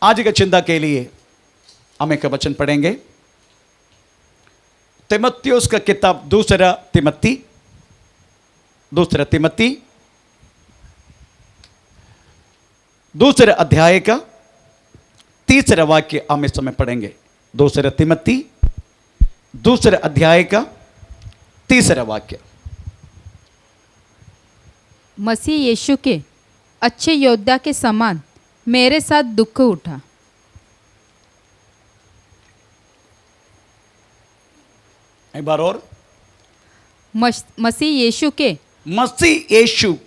आज की चिंता के लिए हम एक वचन पढ़ेंगे। तिमोथियुस का किताब दूसरा तिमोथी दूसरे अध्याय का तीसरा वाक्य हम इस समय पढ़ेंगे। दूसरा तिमोथी दूसरे अध्याय का तीसरा वाक्य। मसीह यीशु के अच्छे योद्धा के समान मेरे साथ दुख उठा। एक बार और। मसीह यीशु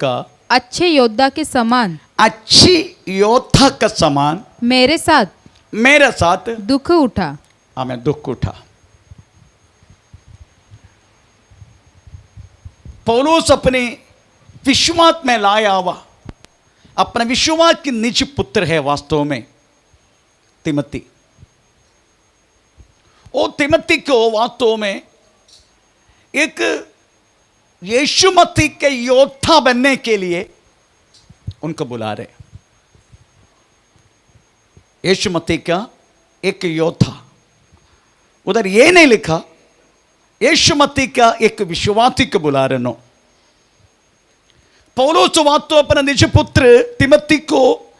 का अच्छे योद्धा के समान अच्छी योद्धा का समान मेरे साथ दुख उठा। हमें दुख उठा। पौलुस अपने विश्वास में लाया हुआ अपने विश्वास की निज पुत्र है वास्तव में तिमोथी। वो तिमोथी को वास्तव में एक यीशु मसीह के योद्धा बनने के लिए उनको बुला रहे। यीशु मसीह का एक योद्धा, उधर ये नहीं लिखा यीशु मसीह का एक विश्वासी को बुला रहे। नो, पौलुस वास्तव अपने निज पुत्र तिमोथी को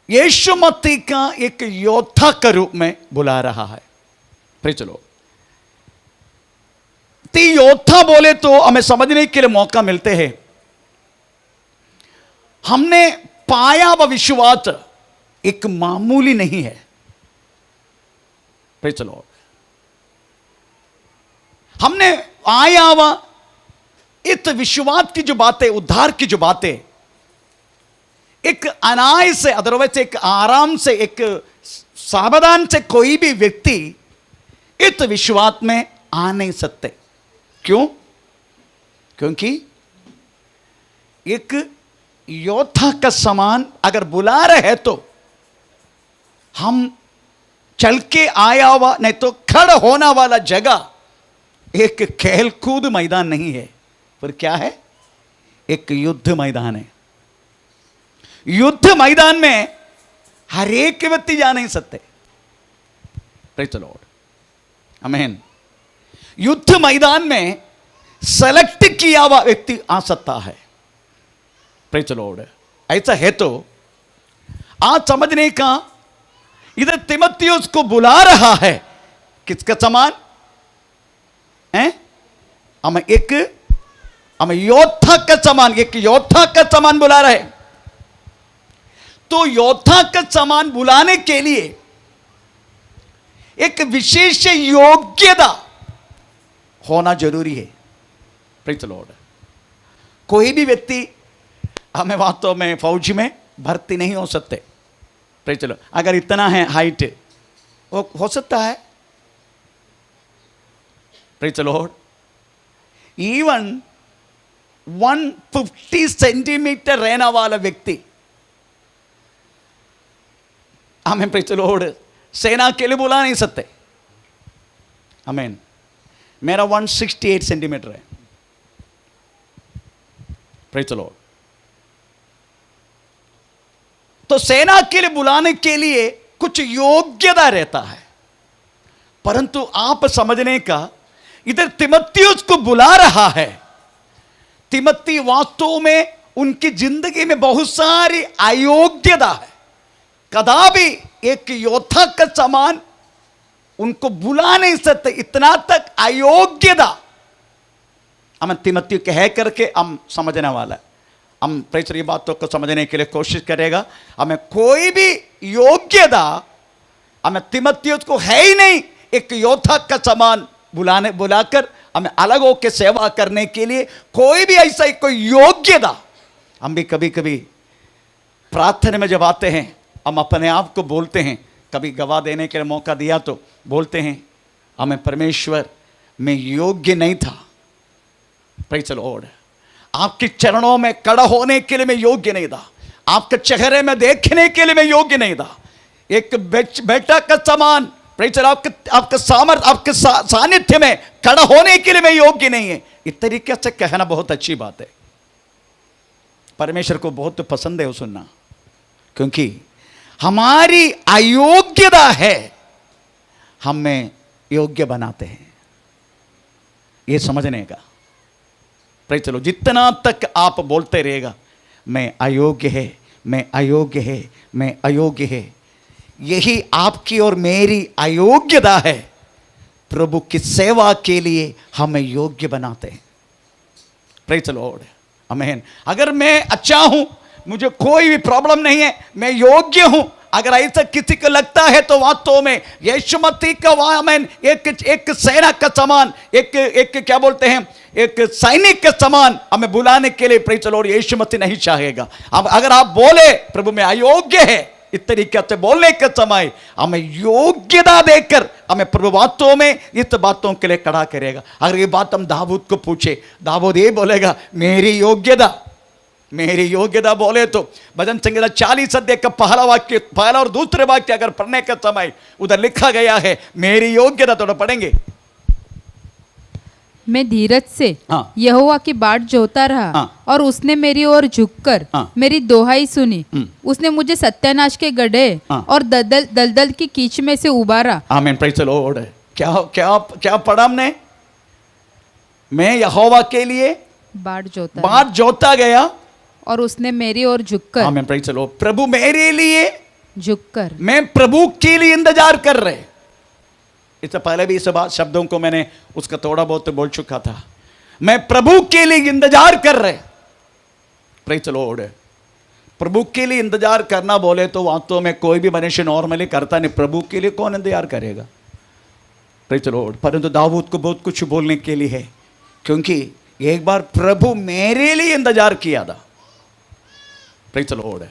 यीशु मसीह का एक योद्धा के रूप में बुला रहा है। फिर चलो, योद्धा बोले तो हमें समझने के लिए मौका मिलते हैं। हमने पाया वह विश्वास एक मामूली नहीं है। फिर चलो, हमने आया वह इस विश्वास की जो बातें, उद्धार की जो बातें, एक अनाय से, अदरवाइज एक आराम से, एक सावधान से कोई भी व्यक्ति इस विश्वास में आ नहीं सकते। क्यों? क्योंकि एक योद्धा का समान अगर बुला रहे हैं तो हम चल के आया हुआ नहीं तो खड़ा होने वाला जगह एक खेल कूद मैदान नहीं है, पर क्या है? एक युद्ध मैदान है। युद्ध मैदान में हर एक व्यक्ति जा नहीं सकते। प्रेज़ द लॉर्ड, आमीन। युद्ध मैदान में सेलेक्ट किया हुआ व्यक्ति आ सकता है। Praise the Lord. ऐसा है तो आज समझने का, इधर तिमोथियुस को बुला रहा है किसका समान है? हमें योद्धा का समान, एक योद्धा का समान बुला रहे। तो योद्धा का समान बुलाने के लिए एक विशेष योग्यता होना जरूरी है। Praise the Lord. कोई भी व्यक्ति हमें वास्तव में फौज में भर्ती नहीं हो सकते। Praise the Lord. अगर इतना है हाइट, वो हो सकता है। Praise the Lord. Even 150 centimetre रहने वाला व्यक्ति हमें, प्रेज़ द लॉर्ड, सेना के लिए बुला नहीं सकते। आमीन। मेरा 168 सेंटीमीटर है। Praise the Lord. तो सेना के लिए बुलाने के लिए कुछ योग्यता रहता है, परंतु आप समझने का, इधर तिमोथियुस को बुला रहा है। तिमोथी वास्तव में उनकी जिंदगी में बहुत सारी अयोग्यता है। कदापि एक योद्धा का समान उनको बुला नहीं सकते, इतना तक अयोग्यता हमें तिमोथी कह करके हम समझने वाला है। हम प्रेषर ये बातों को समझने के लिए कोशिश करेगा। हमें कोई भी योग्यता हमें तिमोथियुस को है ही नहीं एक योद्धा का समान बुलाकर हमें अलग होकर सेवा करने के लिए। कोई भी ऐसा कोई योग्यता, हम भी कभी कभी प्रार्थना में जब आते हैं हम अपने आप को बोलते हैं, कभी गवाह देने के लिए मौका दिया तो बोलते हैं, हमें परमेश्वर में योग्य नहीं था। Praise the Lord. आपके चरणों में खड़ा होने के लिए मैं योग्य नहीं था, आपके चेहरे में देखने के लिए मैं योग्य नहीं था। एक बेटा का समान, प्रेज़ द लॉर्ड, आपके सामर्थ्य, आपके सानिध्य में खड़ा होने के लिए मैं योग्य नहीं है। इस तरीके से कहना बहुत अच्छी बात है। परमेश्वर को बहुत पसंद है वो सुनना, क्योंकि हमारी अयोग्यता है, हमें योग्य बनाते हैं। ये समझने का प्रयास चलो, जितना तक आप बोलते रहेगा मैं अयोग्य है, मैं अयोग्य है, मैं अयोग्य है, यही आपकी और मेरी अयोग्यता है, प्रभु की सेवा के लिए हमें योग्य बनाते हैं। प्रेज़ द लॉर्ड, आमीन। अगर मैं अच्छा हूं, मुझे कोई भी प्रॉब्लम नहीं है, मैं योग्य हूं, अगर ऐसा किसी को लगता है तो वास्तव में यीशु मसीह का आमीन एक सेना का समान, एक क्या बोलते हैं, एक सैनिक के समान हमें बुलाने के लिए प्रेज़ द लॉर्ड यीशु मसीह नहीं चाहेगा। अब अगर आप बोले प्रभु मैं अयोग्य है, इस तरीके से बोलने के समय हमें योग्यता देकर हमें प्रभु बातों में इस बातों के लिए खड़ा करेगा। अगर ये बात हम दाऊद को पूछे, दाऊद ये बोलेगा मेरी योग्यता बोले तो भजन संहिता 40 अध्याय का पहला और दूसरे वाक्य अगर पढ़ने का समय उधर लिखा गया है मेरी योग्यता, थोड़ा पढ़ेंगे। मैं धीरज से हाँ। यहोवा की बाट जोता रहा, हाँ। और उसने मेरी ओर झुककर हाँ। मेरी दोहाई सुनी। उसने मुझे सत्यानाश के गड्ढे हाँ। और दलदल की कीच में से उबारा। आमीन, प्रेज़ द लॉर्ड। क्या पढ़ा हमने? मैं यहोवा के लिए बाट जोता गया और उसने मेरी ओर झुककर, आमीन, प्रेज़ द लॉर्ड। प्रभु मेरे लिए झुककर, मैं प्रभु के लिए इंतजार कर रहे। इससे पहले भी इस शब्दों को मैंने उसका थोड़ा बहुत बोल चुका था। मैं प्रभु के लिए इंतजार कर रहे। Praise the Lord. प्रभु के लिए इंतजार करना बोले तो वास्तव में कोई भी मनुष्य नॉर्मली करता नहीं। प्रभु के लिए कौन इंतजार करेगा? Praise the Lord. परंतु दाऊद को बहुत कुछ बोलने के लिए है, क्योंकि एक बार प्रभु मेरे लिए इंतजार किया था। Praise the Lord.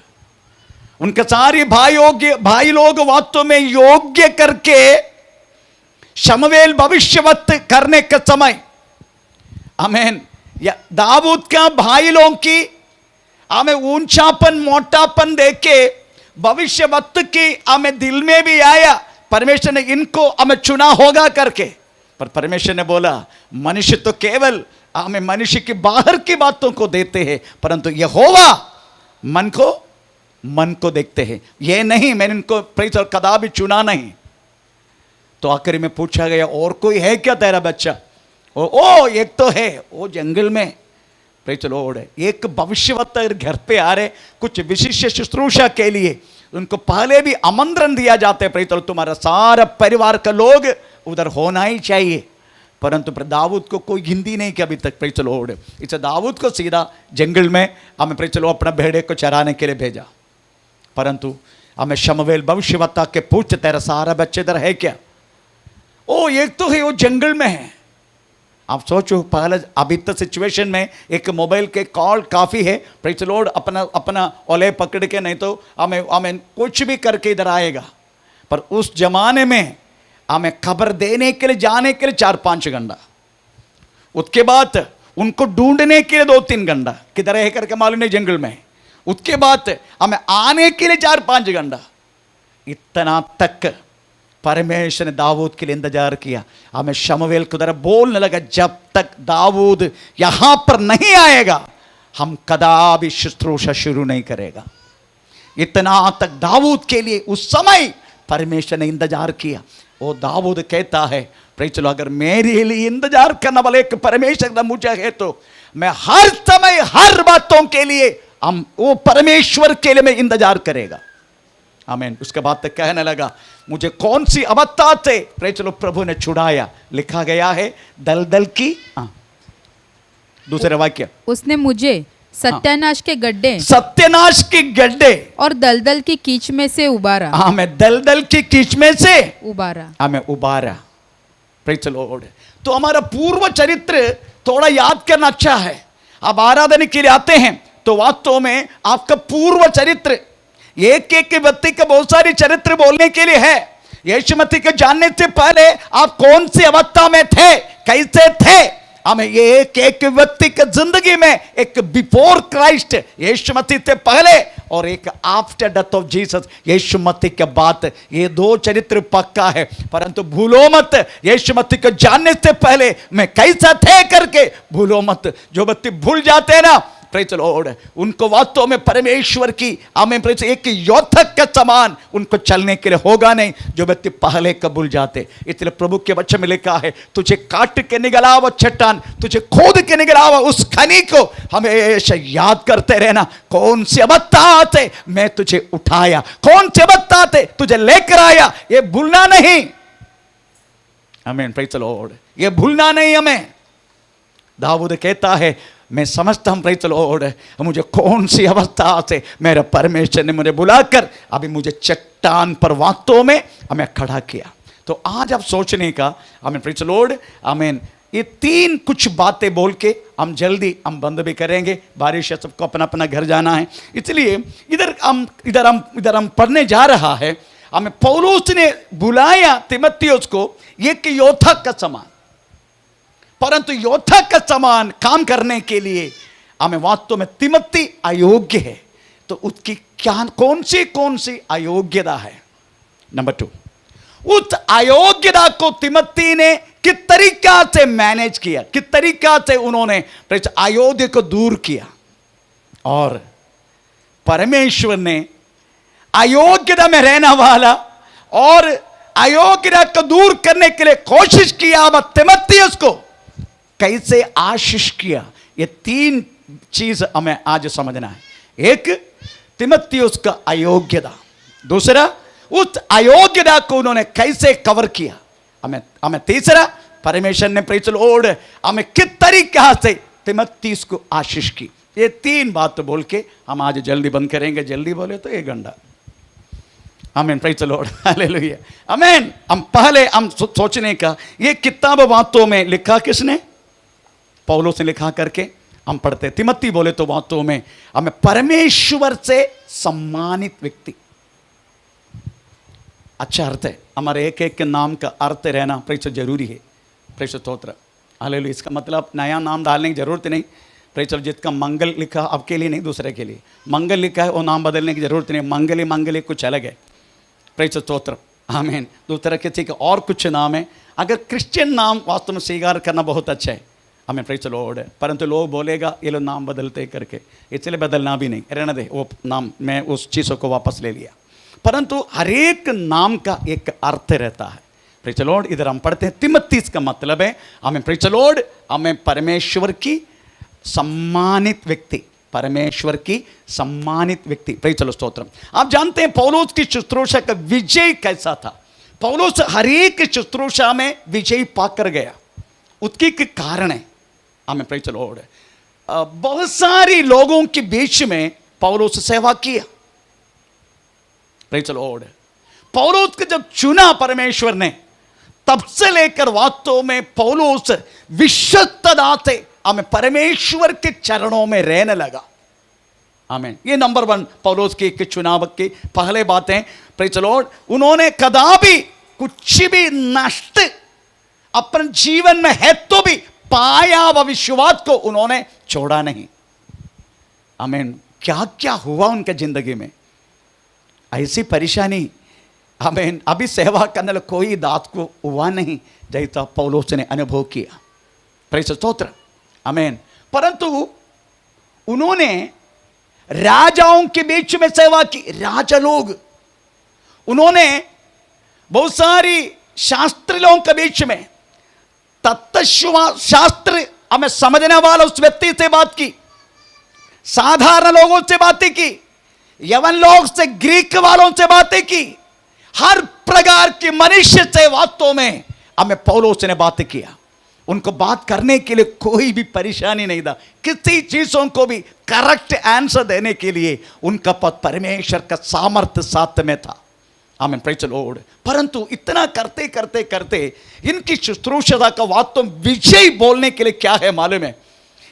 उनके सारे भाई लोग वास्तव में योग्य करके शमूएल भविष्यवक्ता करने के समय, आमीन, दाऊद का भाई लोगों की हमें ऊंचापन मोटापन देके भविष्यवक्ता की हमें दिल में भी आया, परमेश्वर ने इनको हमें चुना होगा करके। पर परमेश्वर ने बोला मनुष्य तो केवल हमें मनुष्य की बाहर की बातों को देते हैं, परंतु यहोवा मन को देखते हैं। ये नहीं मैंने इनको प्रेज़ और कदापि चुना नहीं। तो आखिर में पूछा गया और कोई है क्या तेरा बच्चा? ओ एक तो है, वो जंगल में। Praise the Lord. एक भविष्यवक्ता घर पे आ रहे कुछ विशिष्ट शुश्रूषा के लिए, उनको पहले भी आमंत्रण दिया जाता है, प्रेज़ द लॉर्ड तुम्हारा सारा परिवार का लोग उधर होना ही चाहिए। परंतु दाऊद को कोई हिंदी नहीं किया अभी तक, प्रेज़ द लॉर्ड। इससे दाऊद को सीधा जंगल में हमें प्रेज़ द लॉर्ड अपना भेड़े को चराने के लिए भेजा। परंतु हमें शमूएल भविष्यवक्ता के पूछते तेरा सारा बच्चे इधर है क्या? ओ एक तो है, वो जंगल में है। आप सोचो पहले अभी तक सिचुएशन में एक मोबाइल के कॉल काफ़ी है, प्रेज़ द लॉर्ड, अपना ओले पकड़ के नहीं तो हमें कुछ भी करके इधर आएगा। पर उस जमाने में हमें खबर देने के लिए जाने के लिए 4-5 घंटा, उसके बाद उनको ढूंढने के लिए 2-3 घंटा, किधर है करके मालूम नहीं जंगल में। उसके बाद हमें आने के लिए 4-5 घंटा। इतना तक परमेश्वर ने दाऊद के लिए इंतजार किया। हमें शमूएल को तरह बोलने लगा जब तक दाऊद यहां पर नहीं आएगा हम कदापि शुश्रूषा शुरू नहीं करेगा। इतना तक दाऊद के लिए उस समय परमेश्वर ने इंतजार किया। वो दाऊद कहता है प्रेज़ द लॉर्ड, अगर मेरे लिए इंतजार करने वाले एक परमेश्वर का मुझे है तो मैं हर समय हर बातों के लिए हम वो परमेश्वर के लिए मैं इंतजार करेगा। आमीन। उसके बाद तक कहने लगा मुझे कौन सी अवस्था से प्रेज़ द लॉर्ड प्रभु ने छुड़ाया। लिखा गया है दलदल की, दूसरे वाक्य, उसने मुझे सत्यानाश के गड्ढे और दलदल की कीच में से उबारा। हमें दलदल की कीच में से हमें उबारा। Praise the Lord. तो हमारा पूर्व चरित्र थोड़ा याद करना अच्छा है। अब आराधना के लिए आते हैं तो वास्तव में आपका पूर्व चरित्र, एक व्यक्ति का बहुत सारी चरित्र बोलने के लिए है। यीशु मसीह को जानने से पहले आप कौन सी अवस्था में थे, कैसे थे, हमें ये एक व्यक्ति की जिंदगी में एक बिफोर क्राइस्ट यीशु मसीह से पहले और एक आफ्टर डेथ ऑफ जीसस यीशु मसीह के बाद, ये 2 चरित्र पक्का है। परंतु भूलो मत यीशु मसीह को जानने से पहले मैं कैसा थे करके भूलो मत। जो व्यक्ति भूल जाते हैं ना प्रेज द लॉर्ड, उनको वास्तव में परमेश्वर की आमेन प्रेज एक योद्धक के समान उनको चलने के लिए होगा नहीं जो व्यक्ति पहले कबूल जाते। इसलिए प्रभु के वचन में लिखा है, तुझे काट के निगला हुआ चट्टान, तुझे खोद के निगला हुआ उस खनी को हमेशा याद करते रहना। कौन सी अवस्था आते मैं तुझे उठाया, कौन सी अवस्था आते तुझे लेकर आया, ये भूलना नहीं। आमीन, प्रेज द लॉर्ड, ये भूलना नहीं हमें। दाऊद कहता है, मैं समझता हूं प्रेज द लॉर्ड, मुझे कौन सी अवस्था से मेरे परमेश्वर ने मुझे बुलाकर अभी मुझे चट्टान पर वास्तव में हमें खड़ा किया। तो आज आप सोचने का, आमीन प्रेज द लॉर्ड, आमीन, ये तीन कुछ बातें बोल के हम जल्दी हम बंद भी करेंगे, बारिश है, सबको अपना अपना घर जाना है। इसलिए इधर हम पढ़ने जा रहा है, हमें पौलुस ने बुलाया तीमुथियुस को एक योद्धा का समान, परंतु योद्धा का समान काम करने के लिए हमें वास्तव में तीमुथि अयोग्य है। तो उसकी क्या कौन सी अयोग्यता है? नंबर 2, उस अयोग्यता को तीमुथि ने किस तरीका से मैनेज किया, किस तरीका से उन्होंने अयोग्य को दूर किया। और परमेश्वर ने अयोग्यता में रहने वाला और अयोग्यता को दूर करने के लिए कोशिश किया, अब तीमुथियुस को कैसे आशीष किया। ये तीन चीज हमें आज समझना है। एक, तीमुथियुस का अयोग्यता, दूसरा उस अयोग्यता को उन्होंने कैसे कवर किया, हमें तीसरा परमेश्वर ने प्रेज द लॉर्ड हमें किस तरीके से तीमुथियुस को आशीष की। ये तीन बात तो बोल के हम आज जल्दी बंद करेंगे। जल्दी बोले तो 1 घंटा। आमीन, प्रेज द लॉर्ड, हालेलुया, आमीन। हम सोचने का, ये किताब वास्तव में लिखा किसने? पौलुस ने लिखा करके हम पढ़ते। तीमुथि बोले तो वास्तव में हमें परमेश्वर से सम्मानित व्यक्ति। अच्छा अर्थ है, हमारे एक एक के नाम का अर्थ रहना प्रेज जरूरी है। प्रेज स्तोत्र, हालेलुया। इसका मतलब नया नाम डालने की जरूरत नहीं। प्रेज जिसका मंगल लिखा आपके लिए नहीं, दूसरे के लिए मंगल लिखा है, वो नाम बदलने की जरूरत नहीं। मंगली कुछ अलग है। प्रेज स्तोत्र, आमीन। दूसरा किसी का और कुछ नाम है। अगर क्रिश्चियन नाम वास्तव में स्वीकार करना बहुत अच्छा है, हमें प्रेज द लॉर्ड है, परंतु लोग बोलेगा ये लोग नाम बदलते करके, इसलिए बदलना भी नहीं, रहने दे वो नाम। मैं उस चीज़ों को वापस ले लिया। परंतु हर एक नाम का एक अर्थ रहता है। प्रेज द लॉर्ड, इधर हम पढ़ते हैं तीमुथियुस का मतलब है हमें प्रेज द लॉर्ड, हमें परमेश्वर की सम्मानित व्यक्ति, परमेश्वर की सम्मानित व्यक्ति। Praise the Lord, stotram. आप जानते हैं पौलुस की शुश्रूषा का विजय कैसा था। पौलुस हर एक शुश्रूषा में विजय पाकर गया। उसकी कारण है, हमें प्रेज द लॉर्ड, बहुत सारी लोगों के बीच में पौलुस सेवा किया। प्रेज द लॉर्ड, पौलुस को जब चुना परमेश्वर ने, तब से लेकर वास्तव में पौलुस विश्वस्तता से हमें परमेश्वर के चरणों में रहने लगा। आमीन। ये नंबर 1 पौलुस की चुनाव की पहले बातें। प्रेज द लॉर्ड, उन्होंने कदापि कुछ भी नष्ट अपने जीवन में है तो भी पाया व विश्वास को उन्होंने छोड़ा नहीं। आमीन। क्या क्या हुआ उनके जिंदगी में, ऐसी परेशानी, आमीन, अभी सेवा करने वाला कोई दास को हुआ नहीं जैसा पौलुस ने अनुभव किया। प्रेज द स्तोत्र, आमीन। परंतु उन्होंने राजाओं के बीच में सेवा की। राजा लोग, उन्होंने बहुत सारी शास्त्री लोगों के बीच में तत्व शास्त्र हमें समझने वाला उस व्यक्ति से बात की, साधारण लोगों से बातें की, यवन लोग से, ग्रीक वालों से बातें की, हर प्रकार के मनुष्य से वास्तव में हमें पौलुस ने बातें किया। उनको बात करने के लिए कोई भी परेशानी नहीं था। किसी चीजों को भी करेक्ट आंसर देने के लिए उनका पद परमेश्वर का सामर्थ्य साथ में था। आमीन, प्रेज द लॉर्ड। परंतु इतना करते करते करते इनकी शुश्रूषा का वास्तव विजय बोलने के लिए क्या है मालूम है?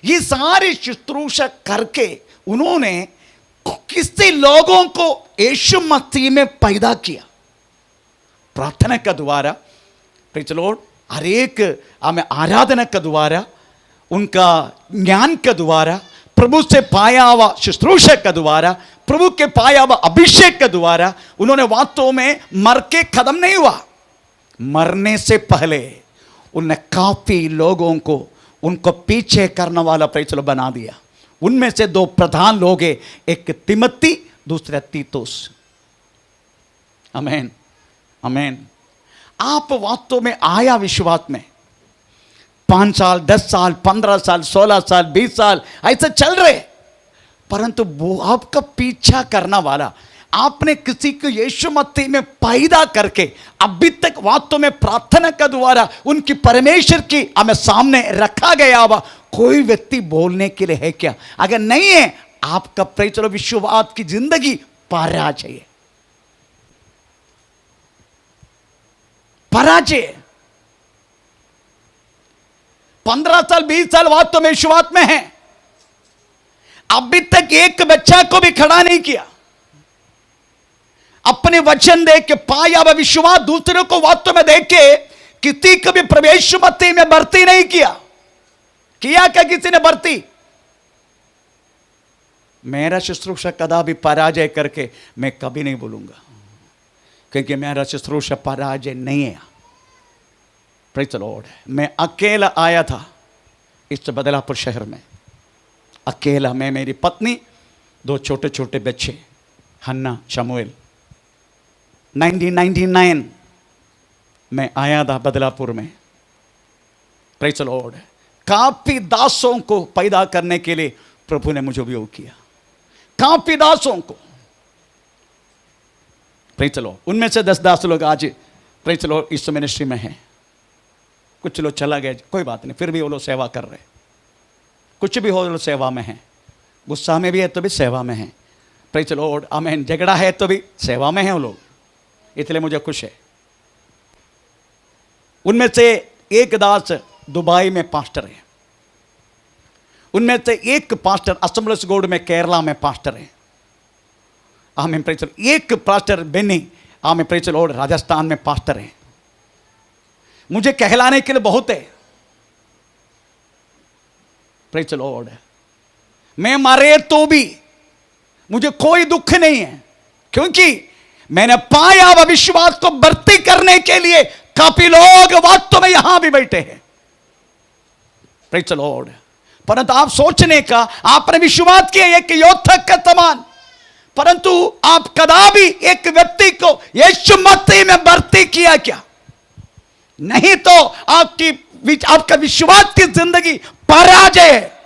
ये सारी शुश्रूषा करके उन्होंने किसी लोगों को यीशु मसीह में पैदा किया। प्रार्थना का द्वारा, प्रेज द लॉर्ड, हर एक हमें आराधना का द्वारा, उनका ज्ञान का द्वारा, प्रभु से पाया हुआ शुश्रूषा का द्वारा, प्रभु के पाया हुआ अभिषेक के द्वारा उन्होंने वास्तव में मर के खत्म नहीं हुआ। मरने से पहले उन्होंने काफी लोगों को उनको पीछे करने वाला प्रेज बना दिया। उनमें से दो प्रधान लोग हैं, एक तिमोथी, दूसरा तीतुस। आमीन, आमीन। आप वास्तव में आया विश्वास में 5 साल, 10 साल, 15 साल, 16 साल, 20 साल ऐसे चल रहे, परंतु वो आपका पीछा करना वाला, आपने किसी को यीशु मसीह में पैदा करके अभी तक वास्तव में प्रार्थना के द्वारा उनकी परमेश्वर की हमें सामने रखा गया हुआ कोई व्यक्ति बोलने के लिए है क्या? अगर नहीं है, आपका प्रेम चलो विश्वास की जिंदगी पराजय है, पराजय। 15 साल 20 साल वास्तव में विश्वास में है, अभी तक एक बच्चा को भी खड़ा नहीं किया, अपने वचन देख के पाया वह विश्वास दूसरों को वास्तव में देख के किसी को भी प्रवेश मसीह में भर्ती नहीं किया क्या किसी ने भर्ती? मेरा शुश्रूषा कदापि पराजय करके मैं कभी नहीं बोलूंगा, क्योंकि मेरा शुश्रूषा पराजय नहीं है। Praise the Lord. मैं अकेला आया था इस बदलापुर शहर में, अकेला, मैं, मेरी पत्नी, 2 छोटे छोटे बच्चे, हन्ना, शमूएल। 1999 में आया था बदलापुर में। Praise the Lord. काफी दासों को पैदा करने के लिए प्रभु ने मुझे उपयोग किया, काफी दासों को। Praise the Lord. उनमें से 10 दास लोग आज प्रेज़ द लॉर्ड इस मिनिस्ट्री में हैं। कुछ लोग चला गए, कोई बात नहीं, फिर भी वो लोग सेवा कर रहे, कुछ भी हो, लोग सेवा में हैं। गुस्सा में भी है तो भी सेवा में है। प्रेज़ द लॉर्ड, आमीन। झगड़ा है तो भी सेवा में है वो लोग, इसलिए मुझे खुश है। उनमें से एक दास दुबई में पास्टर है, उनमें से एक पास्टर असम्बलीज गोड में केरला में पास्टर है। आमीन, प्रेज़ द लॉर्ड। एक पास्टर बेनी, आमीन, प्रेज़ द लॉर्ड, राजस्थान में पास्टर है। मुझे कहलाने के लिए बहुत है। Praise the Lord. मैं मरे तो भी मुझे कोई दुख नहीं है, क्योंकि मैंने पाया वह विश्वास को भर्ती करने के लिए काफी लोग वास्तव में यहां भी बैठे हैं। Praise the Lord. परंतु आप सोचने का, आपने विश्वास किया एक योद्धा का समान, परंतु आप कदापि एक व्यक्ति को यीशु मसीह में भर्ती किया क्या? नहीं तो आपका विश्वास की जिंदगी पराजय है।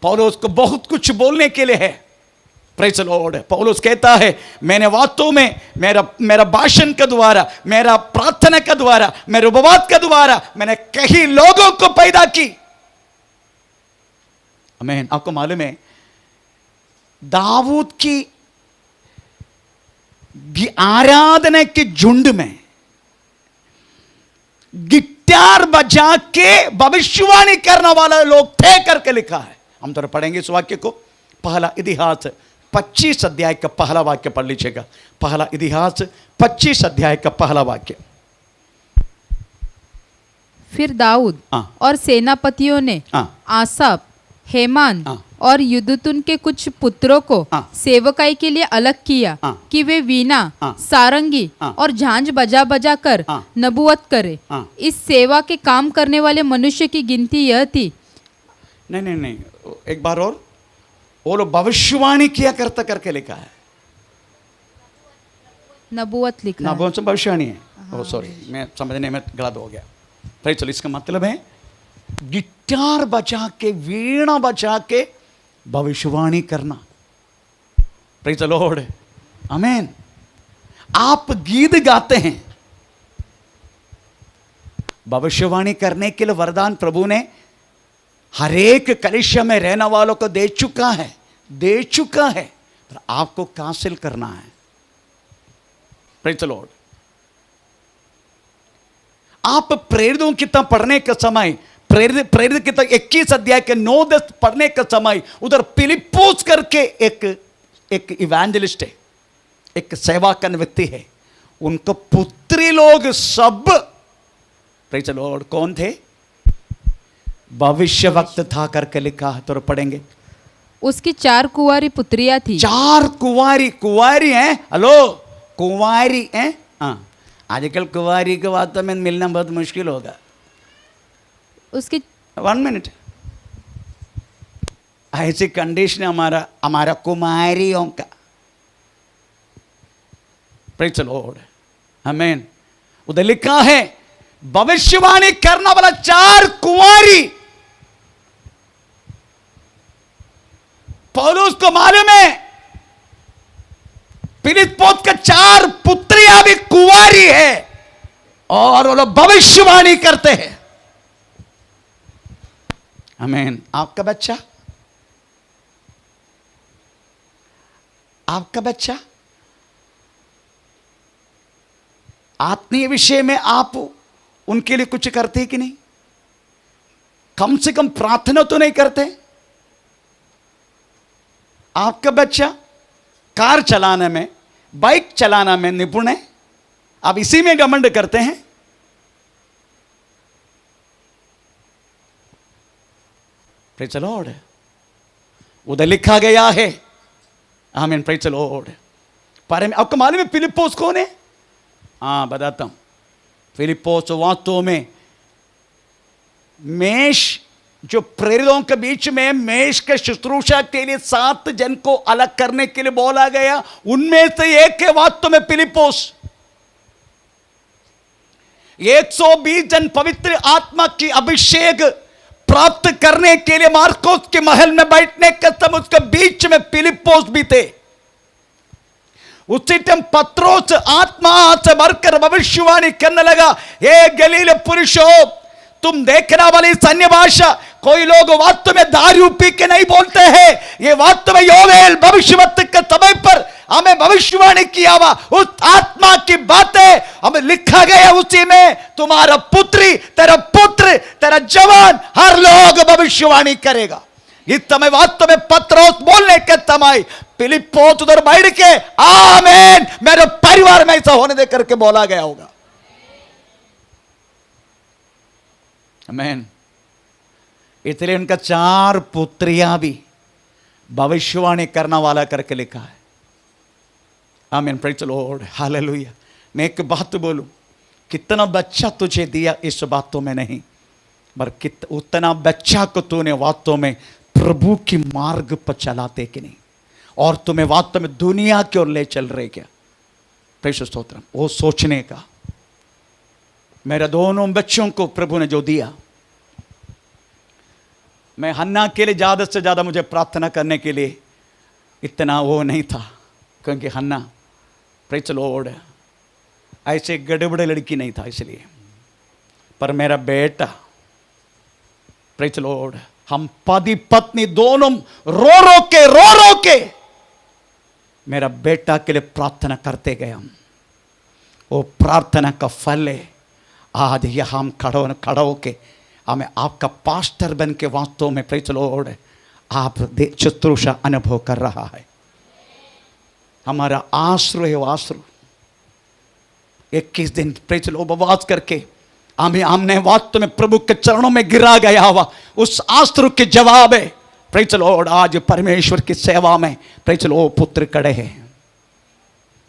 पौलुस को बहुत कुछ बोलने के लिए है। Praise the Lord. पौलुस कहता है, मैंने वास्तव में मेरा भाषण के द्वारा, मेरा प्रार्थना के द्वारा, मेरे उपवास के द्वारा मैंने कई लोगों को पैदा की। आमीन। आपको मालूम है, दाऊद की आराधना के झुंड में गिटार बजा के भविष्यवाणी करने वाले लोग थे करके लिखा है। हम तो पढ़ेंगे इस वाक्य को। पहला इतिहास 25 अध्याय का पहला वाक्य पढ़ लीजिएगा। पहला इतिहास 25 अध्याय का पहला वाक्य। फिर दाऊद और सेनापतियों ने आसाप, हेमान और यदूतुन के कुछ पुत्रों को सेवकाई के लिए अलग किया कि वे वीणा, सारंगी और झांझ बजा बजा कर नबूवत करे। इस सेवा के काम करने वाले मनुष्य की गिनती यह थी। नहीं, एक बार और, वो लोग भविष्यवाणी किया करता करके लिखा है। नबूवत लिखा है। नबूवत भविष्यवाणी है। ओह सॉरी, मैं समझने में गलत हो गया। फिर चलो, इसका मतलब है गिटार बजा के, वीणा बजा के भविष्यवाणी करना। Praise the Lord. आमीन। आप गीत गाते हैं, भविष्यवाणी करने के लिए वरदान प्रभु ने हर एक कलीसिया में रहने वालों को दे चुका है, पर आपको हासिल करना है। Praise the Lord. आप प्रेरितों की तरह पढ़ने के समय, प्रेरित की तरह 21 अध्याय के 9-10 पढ़ने के समय, उधर फिलिप्पुस करके एक इवेंजलिस्ट है, एक सेवा करने व्यक्ति है, उनको पुत्री लोग सब, प्रेज़ द लॉर्ड, कौन थे? भविष्य वक्त था करके लिखा है। तो पढ़ेंगे। उसकी 4 कुंवारी पुत्रियां थी। 4 कुंवारी हैं। हेलो, कुंवारी हैं। हाँ, आजकल कुंवारी के वास्तव में मिलना बहुत मुश्किल होगा। उसकी 1 मिनट, ऐसी कंडीशन हमारा हमारा कुमारियों का। प्रेज़ द लॉर्ड, आमीन। उधर लिखा है भविष्यवाणी करने वाला 4 कुंवारी। पौलुस को मालूम है फिलिप्पोस का 4 पुत्रियां भी कुंवारी है और वो लोग भविष्यवाणी करते हैं। आमीन। आपका बच्चा, आपका बच्चा आत्मीय विषय में आप उनके लिए कुछ करते कि नहीं? कम से कम प्रार्थना तो नहीं करते? आपका बच्चा कार चलाने में, बाइक चलाना में निपुण है, आप इसी में घमंड करते हैं? Praise the Lord. उधर लिखा गया है, आमीन, प्रेज़ द लॉर्ड। पर आपको मालूम है फिलिप्पोस कौन है? हाँ, बताता हूं। फिलिप्पोस वास्तव में मेष, जो प्रेरितों के बीच में मेष के शुश्रूषा के लिए 7 जन को अलग करने के लिए बोला गया, उनमें से एक है वास्तव में फिलिप्पोस। 120 जन पवित्र आत्मा की अभिषेक प्राप्त करने के लिए मार्कोस के महल में बैठने के समय उसके बीच में फिलिप्पोस भी थे। उसी टाइम पत्रोस आत्मा से भरकर भविष्यवाणी करने लगा, हे गलील पुरुषों, तुम देखने वाली अन्य भाषा कोई लोग वास्तव में दारू पी के नहीं बोलते हैं, ये वास्तव में योवेल भविष्यवक्ता के समय पर हमें भविष्यवाणी किया हुआ उस आत्मा की बातें हमें लिखा गया। उसी में तुम्हारा पुत्री, तेरा पुत्र, तेरा जवान, हर लोग भविष्यवाणी करेगा। इस समय वास्तव में पत्रोस बोलने के समय फिलिप्पोस उधर बैठ के आमीन मेरे परिवार में ऐसा होने दे करके बोला गया होगा। आमीन। इसलिए उनका 4 पुत्रियां भी भविष्यवाणी करने वाला करके लिखा है। आमीन, प्रेज़ द लॉर्ड, हालेलुया। मैं एक बात बोलूं, कितना बच्चा तुझे दिया इस बातों में नहीं, पर उतना बच्चा को तूने वास्तव में प्रभु की मार्ग पर चलाते कि नहीं, और तुम्हें वास्तव में दुनिया की ओर ले चल रहे क्या? प्रेषित स्तोत्रम। वो सोचने का, मेरे दोनों बच्चों को प्रभु ने जो दिया, मैं हन्ना के लिए ज़्यादा से ज़्यादा मुझे प्रार्थना करने के लिए इतना वो नहीं था, क्योंकि हन्ना, प्रेज़ द लॉर्ड, ऐसे गड़बड़े लड़की नहीं था इसलिए। पर मेरा बेटा, प्रेज़ द लॉर्ड, हम पति पत्नी दोनों रो रो के मेरा बेटा के लिए प्रार्थना करते गए। हम वो प्रार्थना का फल है आज यह हम खड़ा होके हमें आपका पास्टर बन के वास्तव में, प्रेज़ द लॉर्ड, आप शुश्रूषा अनुभव कर रहा है। हमारा आश्रय है वो आश्रय। 21 दिन प्रेज़ द लॉर्ड उपवास करके हमने वास्तव में प्रभु के चरणों में गिरा गया हुआ उस आश्रय के जवाब है, प्रेज़ द लॉर्ड, आज परमेश्वर की सेवा में, प्रेज़ द लॉर्ड, पुत्र खड़े हैं।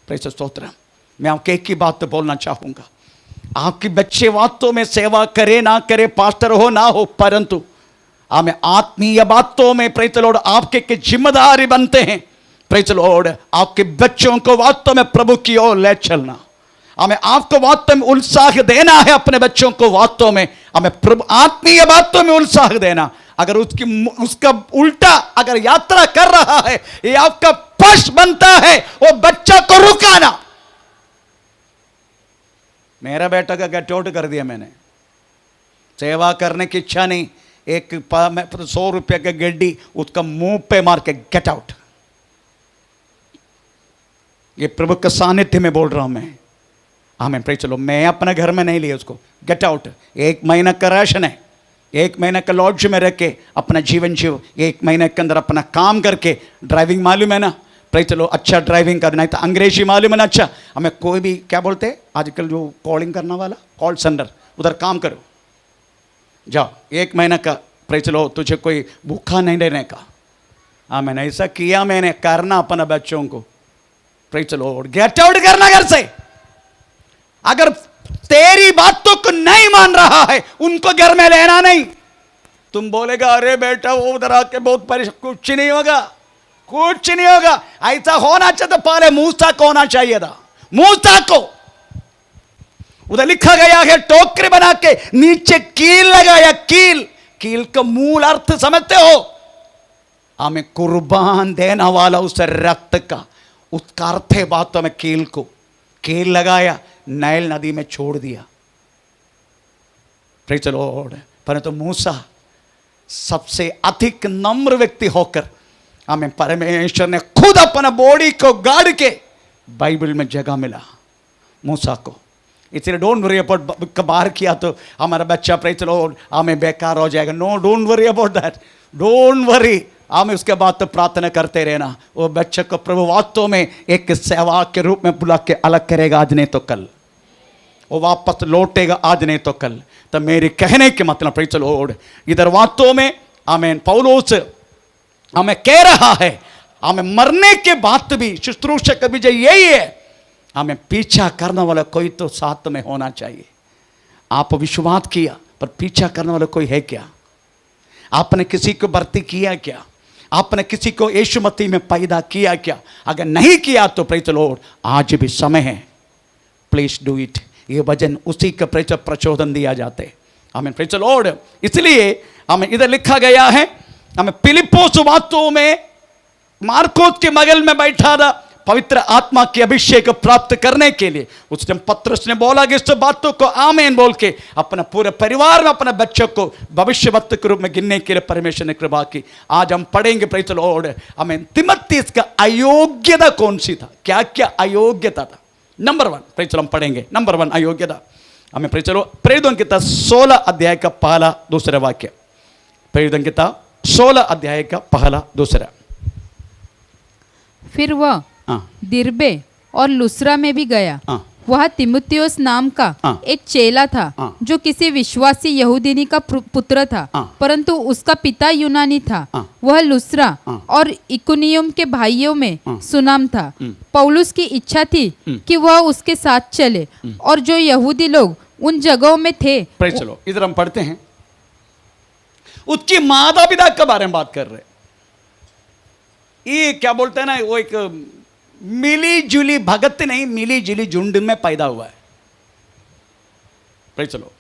प्रेज़ द स्तोत्र। मैं आपको एक ही बात बोलना चाहूंगा, आपके बच्चे वास्तव में सेवा करे ना करे, पास्टर हो ना हो, परंतु हमें आत्मीय बातों में, प्रेज़ द लॉर्ड, आपके जिम्मेदारी बनते हैं। प्रेज़ द लॉर्ड, आपके बच्चों को वास्तव में प्रभु की ओर ले चलना, हमें आपको वास्तव में उत्साह देना है। अपने बच्चों को वास्तव में हमें प्रभु आत्मीय बातों में उत्साह देना। अगर उसका उल्टा अगर यात्रा कर रहा है, ये आपका फर्ज बनता है वो बच्चा को रुकाना। मेरा बेटा का गेट आउट कर दिया मैंने, सेवा करने की इच्छा नहीं, एक 100 रुपये का गड्डी उसका मुंह पे मार के गेट आउट। ये प्रभु के सानिध्य में बोल रहा हूं मैं। आमीन, प्रेज़ द लॉर्ड। मैं अपने घर में नहीं लिया उसको, गेट आउट। 1 महीना का राशन है, 1 महीने का लॉज में रह के अपना जीवन जीव, 1 महीने के अंदर अपना काम करके, ड्राइविंग मालूम है ना, प्रेज़ द लॉर्ड, अच्छा ड्राइविंग करना है तो अंग्रेजी मालूम है ना, अच्छा हमें कोई भी क्या बोलते हैं आजकल जो कॉलिंग करने वाला, कॉल सेंटर, उधर काम करो, जाओ 1 महीने का, प्रेज़ द लॉर्ड, तुझे कोई भूखा नहीं रहने का। आमीन, ऐसा किया मैंने, करना अपने बच्चों को, praise the Lord, get out करना घर से। अगर तेरी बातों को नहीं मान रहा है, उनको घर में लेना नहीं। तुम बोलेगा अरे बेटा वो उधर आके बहुत परेशान, कुछ नहीं होगा, कुछ नहीं होगा। ऐसा होना चाहिए तो पहले मूसा को होना चाहिए था। मूसा को उधर लिखा गया है, टोकरी बना के नीचे कील लगाया। कील, कील का मूल अर्थ समझते हो? हमें कुर्बान देने वाला उस रक्त का, उसका अर्थ है बातों में कील को। कील लगाया, नाइल नदी में छोड़ दिया। Praise the Lord. परंतु मूसा सबसे अधिक नम्र व्यक्ति होकर हमें परमेश्वर ने खुद अपना बॉडी को गाड़ के बाइबल में जगह मिला मूसा को। इसलिए डोंट वरी अबाउट बाहर किया तो हमारा बच्चा प्रेज़ द लॉर्ड हमें बेकार हो जाएगा। No, don't worry about that, don't worry. हमें उसके बाद तो प्रार्थना करते रहना, वो बच्चे को प्रभु वास्तव में एक सेवा के रूप में बुला के अलग करेगा, आज नहीं तो कल वो वापस लौटेगा, आज नहीं तो कल। तो मेरे कहने के मतलब प्रेज़ द लॉर्ड, इधर वास्तव में आमीन पौलुस हमें कह रहा है, हमें मरने के बाद भी शुश्रूषा का विजय यही है, हमें पीछा करने वाला कोई तो साथ में होना चाहिए। आप विश्वास किया पर पीछा करने वाला कोई है क्या? आपने किसी को भर्ती किया क्या? आपने किसी को यीशु मसीह में पैदा किया क्या? अगर नहीं किया तो प्रेज़ द लॉर्ड आज भी समय है, प्लीज डू इट। ये वचन उसी का प्रचोदन दिया जाते। हमें प्रेज़ द लॉर्ड। इसलिए हमें इधर लिखा गया है, हमें फिलिप्पोस वास्तव में मार्कोस के बगल में बैठा था पवित्र आत्मा की अभिषेक प्राप्त करने के लिए। उस दिन पतरस ने बोला कि इस बातों को आमीन बोल के अपना पूरे परिवार में अपने बच्चों को भविष्यवक्ता के रूप में गिनने के लिए परमेश्वर ने कृपा की। आज हम पढ़ेंगे प्रेज़ द लॉर्ड, हमें तिमोथेयुस का अयोग्यता कौन सी था, क्या क्या अयोग्यता था। नंबर 1 प्रेज़ द लॉर्ड पढ़ेंगे। नंबर 1 अयोग्यता हमें प्रेज़ द लॉर्ड प्रेरितों की 16 अध्याय का पहला दूसरा वाक्य। प्रेरितों की 16 अध्याय का पहला दूसरा। फिर वह दिरबे और लुस्रा में भी गया। वह तिमुथियुस नाम का एक चेला था जो किसी विश्वासी यहूदिनी का पुत्र था, परंतु उसका पिता यूनानी था। वह लुस्रा और इकुनियुम के भाइयों में सुनाम था। पौलुस की इच्छा थी कि वह उसके साथ चले, और जो यहूदी लोग उन जगहों में थे। चलो इधर हम पढ़ते हैं, उसकी माता पिता के बारे में बात कर रहे। ये क्या बोलते हैं ना, वो एक मिली जुली भगत नहीं, मिली जुली झुंड में पैदा हुआ है। चलो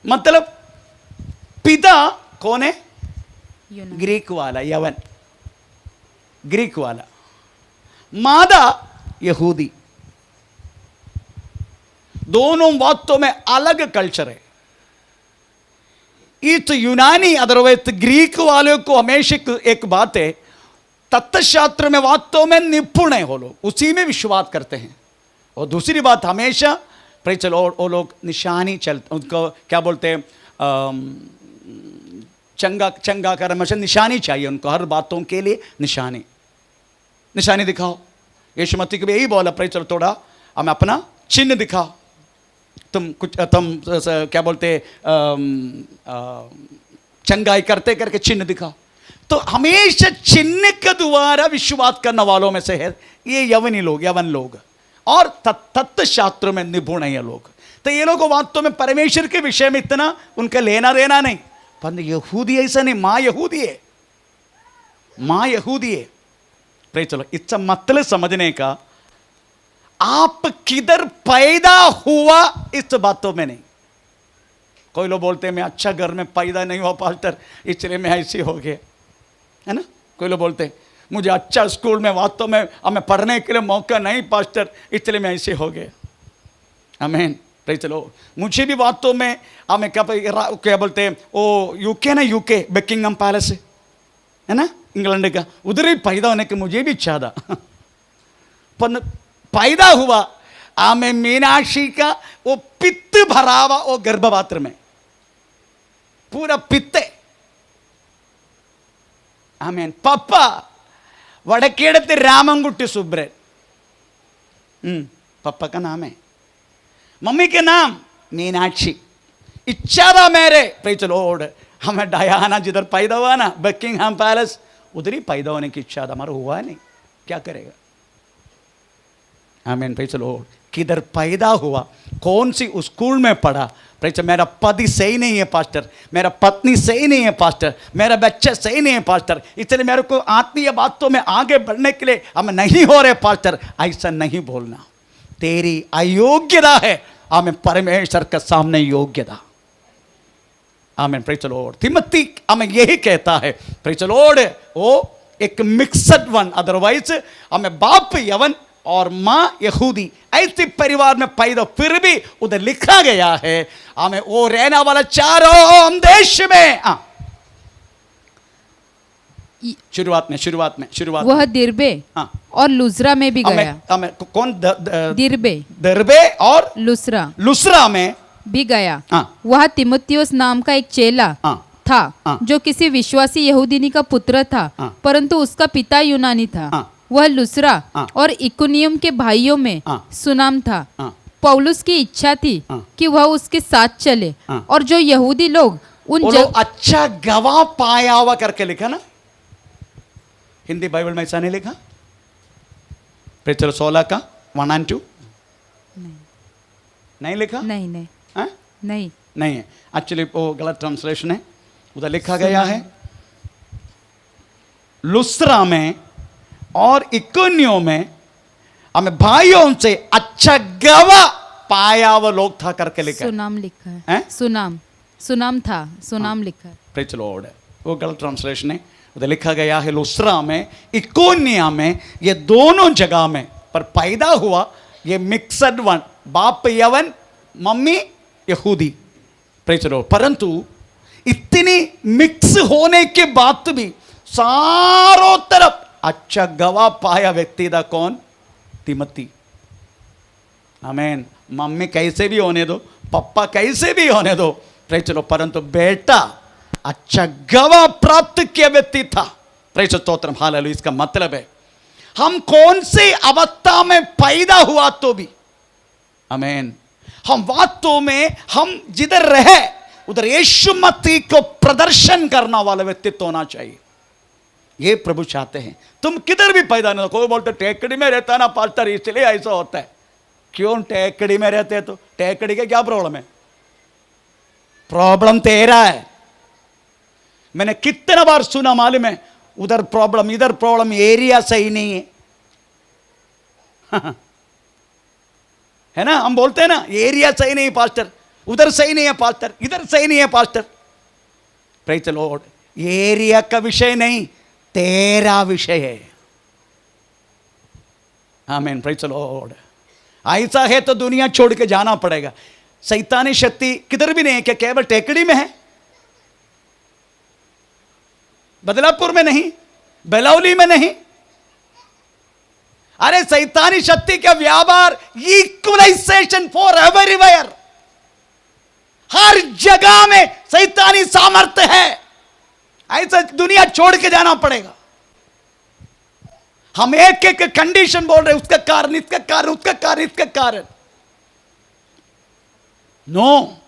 मतलब पिता कौन है? ग्रीक वाला, यवन ग्रीक वाला, मादा यहूदी। दोनों वास्तव में अलग कल्चर है। इस यूनानी अदरवाइज ग्रीक वालों को हमेशा एक बात है, तत्वशास्त्र में वास्तव में निपुण है वो लोग, उसी में विश्वास करते हैं। और दूसरी बात हमेशा प्रेज़ द लॉर्ड वो लोग निशानी चलते, उनको क्या बोलते हैं, चंगा कर हमेशा निशानी चाहिए उनको, हर बातों के लिए निशानी। निशानी दिखाओ। यीशु मसीह को भी यही बोला, प्रेज़ द लॉर्ड थोड़ा हमें अपना चिन्ह दिखाओ। तुम क्या बोलते चंगाई करते करके चिन्ह दिखाओ। तो हमेशा चिन्ह के द्वारा विश्वास करने वालों में से है ये यवन लोग, और तत्व शास्त्रों में निपुण है ये लोग। तो ये लोग वास्तव में परमेश्वर के विषय में इतना उनका लेना देना नहीं। पर यहूदी ऐसा नहीं, माँ यहूदी है, माँ यहूदी है। Praise the Lord. इसका मतलब समझने का, आप किधर पैदा हुआ इस बातों में नहीं। कोई लोग बोलते हैं मैं अच्छा घर में पैदा नहीं हुआ पास्टर, इसलिए मैं ऐसे हो गया, है ना। कोई लोग बोलते हैं मुझे अच्छा स्कूल में वास्तव में हमें पढ़ने के लिए मौका नहीं पास्टर, इसलिए मैं ऐसे हो गया। आमीन। Praise the Lord. मुझे भी वास्तव में हमें क्या बोलते हैं, वो यूके ना, यूके बकिंगम पैलेस है ना, इंग्लैंड का, उधर ही पैदा होने की मुझे भी इच्छा था। पर पैदा हुआ आमें मीनाक्षी का वो पित्त भरा हुआ वो गर्भपात्र में, पूरा पित्ते। आमेन। पापा वड़केड़ते रामंगुट्टी सुब्रे, पापा का नाम है, मम्मी के नाम मीनाक्षी। इच्छा था मेरे प्रेज़ द लॉर्ड, हमें डायना जिधर पैदा हुआ ना बकिंगहैम पैलेस, उधर ही पैदा होने की इच्छा था, हमारा हुआ नहीं, क्या करेगा। आमीन। Praise the Lord. किधर पैदा हुआ, कौन सी स्कूल में पढ़ा, प्रेज, मेरा पति सही नहीं है पास्टर, मेरा पत्नी सही नहीं है पास्टर, मेरा बच्चा सही नहीं है पास्टर, इसलिए मेरे को आत्मीय बातों में आगे बढ़ने के लिए हम नहीं हो रहे पास्टर, ऐसा नहीं बोलना। तेरी अयोग्यता है, हमें परमेश्वर के सामने योग्यता। आमीन, प्रेज द लॉर्ड। तिमोथी हमें यही कहता है, प्रेज द लॉर्ड, वो एक मिक्सड वन, अदरवाइज हमें बाप यवन और माँ यहूदी ऐसे परिवार में पैदा, फिर भी उधर लिखा गया है हमें वो रहने वाला चारों देश में। शुरुआत में वह दिर्बे और लुस्रा में भी गया। हमें कौन दिर्बे और लुस्रा में भी गया। वह तिमुथियुस नाम का एक चेला था जो किसी विश्वासी यहूदिनी का पुत्र था, परंतु उसका पिता यूनानी था। वह लुस्रा और इकुनियम के भाइयों में सुनाम था। पौलुस की इच्छा थी कि वह उसके साथ चले, और जो यहूदी लोग अच्छा गवाह पाया हुआ करके लिखा ना, हिंदी बाइबल में ऐसा नहीं लिखा? प्रेचर 16 का 1 और 2 नहीं लिखा? नहीं है, एक्चुअली वो गलत ट्रांसलेशन है। उधर लिखा गया है लुस्रा में और इकोनियो में हमें भाइयों से अच्छा गवाह पाया हुआ लोग था करके लिखा है। सुनाम लिखा है, सुनाम था, सुनाम लिखा है। प्रेज द लॉर्ड, वो गलत ट्रांसलेशन है। उधर लिखा गया है लुस्रा में, इकोनिया में, ये दोनों जगह में पर पैदा हुआ ये मिक्सड वन, बाप यवन मम्मी यहूदी। Praise the Lord. परंतु इतनी मिक्स होने के बाद भी चारों तरफ अच्छा गवाह पाया व्यक्ति था कौन? तिमोथी। आमीन। मम्मी कैसे भी होने दो, पप्पा कैसे भी होने दो, प्रेज द लॉर्ड, परंतु बेटा अच्छा गवाह प्राप्त किया व्यक्ति था। Praise stotram, hallelujah. इसका मतलब है हम कौन सी अवस्था में पैदा हुआ तो भी, आमीन, हम वास्तव में हम जिधर रहे उधर यीशु मसीह को प्रदर्शन करना वाला व्यक्तित्व होना चाहिए। ये प्रभु चाहते हैं। तुम किधर भी पैदा नहीं हो। कोई बोलते टेकड़ी में रहता ना पास्टर, इसलिए ऐसा होता है। क्यों टेकड़ी में रहते हैं? तो टेकड़ी का क्या प्रॉब्लम है? प्रॉब्लम तेरा है। मैंने कितना बार सुना मालूम है, उधर प्रॉब्लम इधर प्रॉब्लम, एरिया सही नहीं है। है ना, हम बोलते हैं ना एरिया सही नहीं पास्टर, उधर सही नहीं है पास्टर, इधर सही नहीं है pastor. Praise the Lord. Area का विषय नहीं, तेरा विषय है। आमीन, प्रेज द लॉर्ड। ऐसा है तो दुनिया छोड़ के जाना पड़ेगा। शैतानी शक्ति किधर भी नहीं है। क्या केवल टेकड़ी में है? बदलापुर में नहीं, बेलौली में नहीं। अरे शैतानी शक्ति का व्यापार इक्वलाइजेशन फॉर एवरीवेयर, हर जगह में शैतानी सामर्थ्य है। ऐसा दुनिया छोड़ के जाना पड़ेगा। हम एक एक कंडीशन बोल रहे, उसका कारण, इसका कारण, उसका कारण, इसका कारण। नो,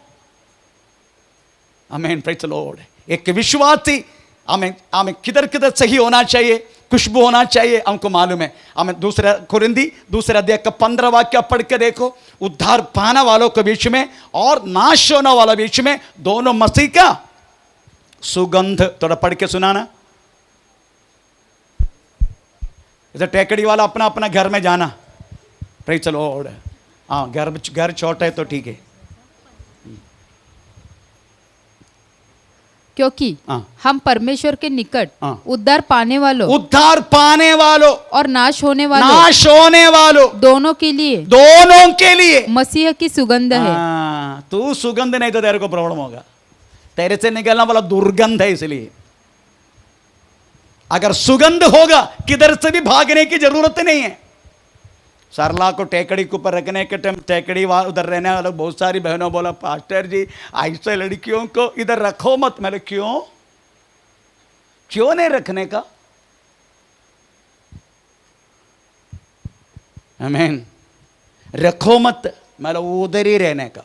आमीन, प्रेज द लॉर्ड। एक विश्वासी हमें किधर किधर सही होना चाहिए, खुशबू होना चाहिए, हमको मालूम है। हमें दूसरा कुरिन्दी दूसरा अध्याय का 15 वाक्य पढ़ के देखो। उद्धार पाने वालों के बीच में और नाश होने वाला बीच में दोनों मसीह का सुगंध। थोड़ा पढ़ के सुनाना। इधर टेकड़ी वाला अपना अपना घर में जाना। Praise the Lord. हाँ, घर छोटा है तो ठीक है, क्योंकि हम परमेश्वर के निकट उद्धार पाने वालों और नाश होने वालों दोनों के लिए मसीह की सुगंध है। तू सुगंध नहीं तो तेरे को प्रॉब्लम होगा। तेरे से निकलना वाला दुर्गंध है। इसलिए अगर सुगंध होगा किधर से भी भागने की जरूरत नहीं है। सरला को टेकड़ी के ऊपर रखने के टाइम टेकड़ी उधर रहने वाले बहुत सारी बहनों बोला, पास्टर जी ऐसे लड़कियों को इधर रखो मत। मैंने क्यों नहीं रखने का? आमीन, रखो मत, मतलब उधर ही रहने का।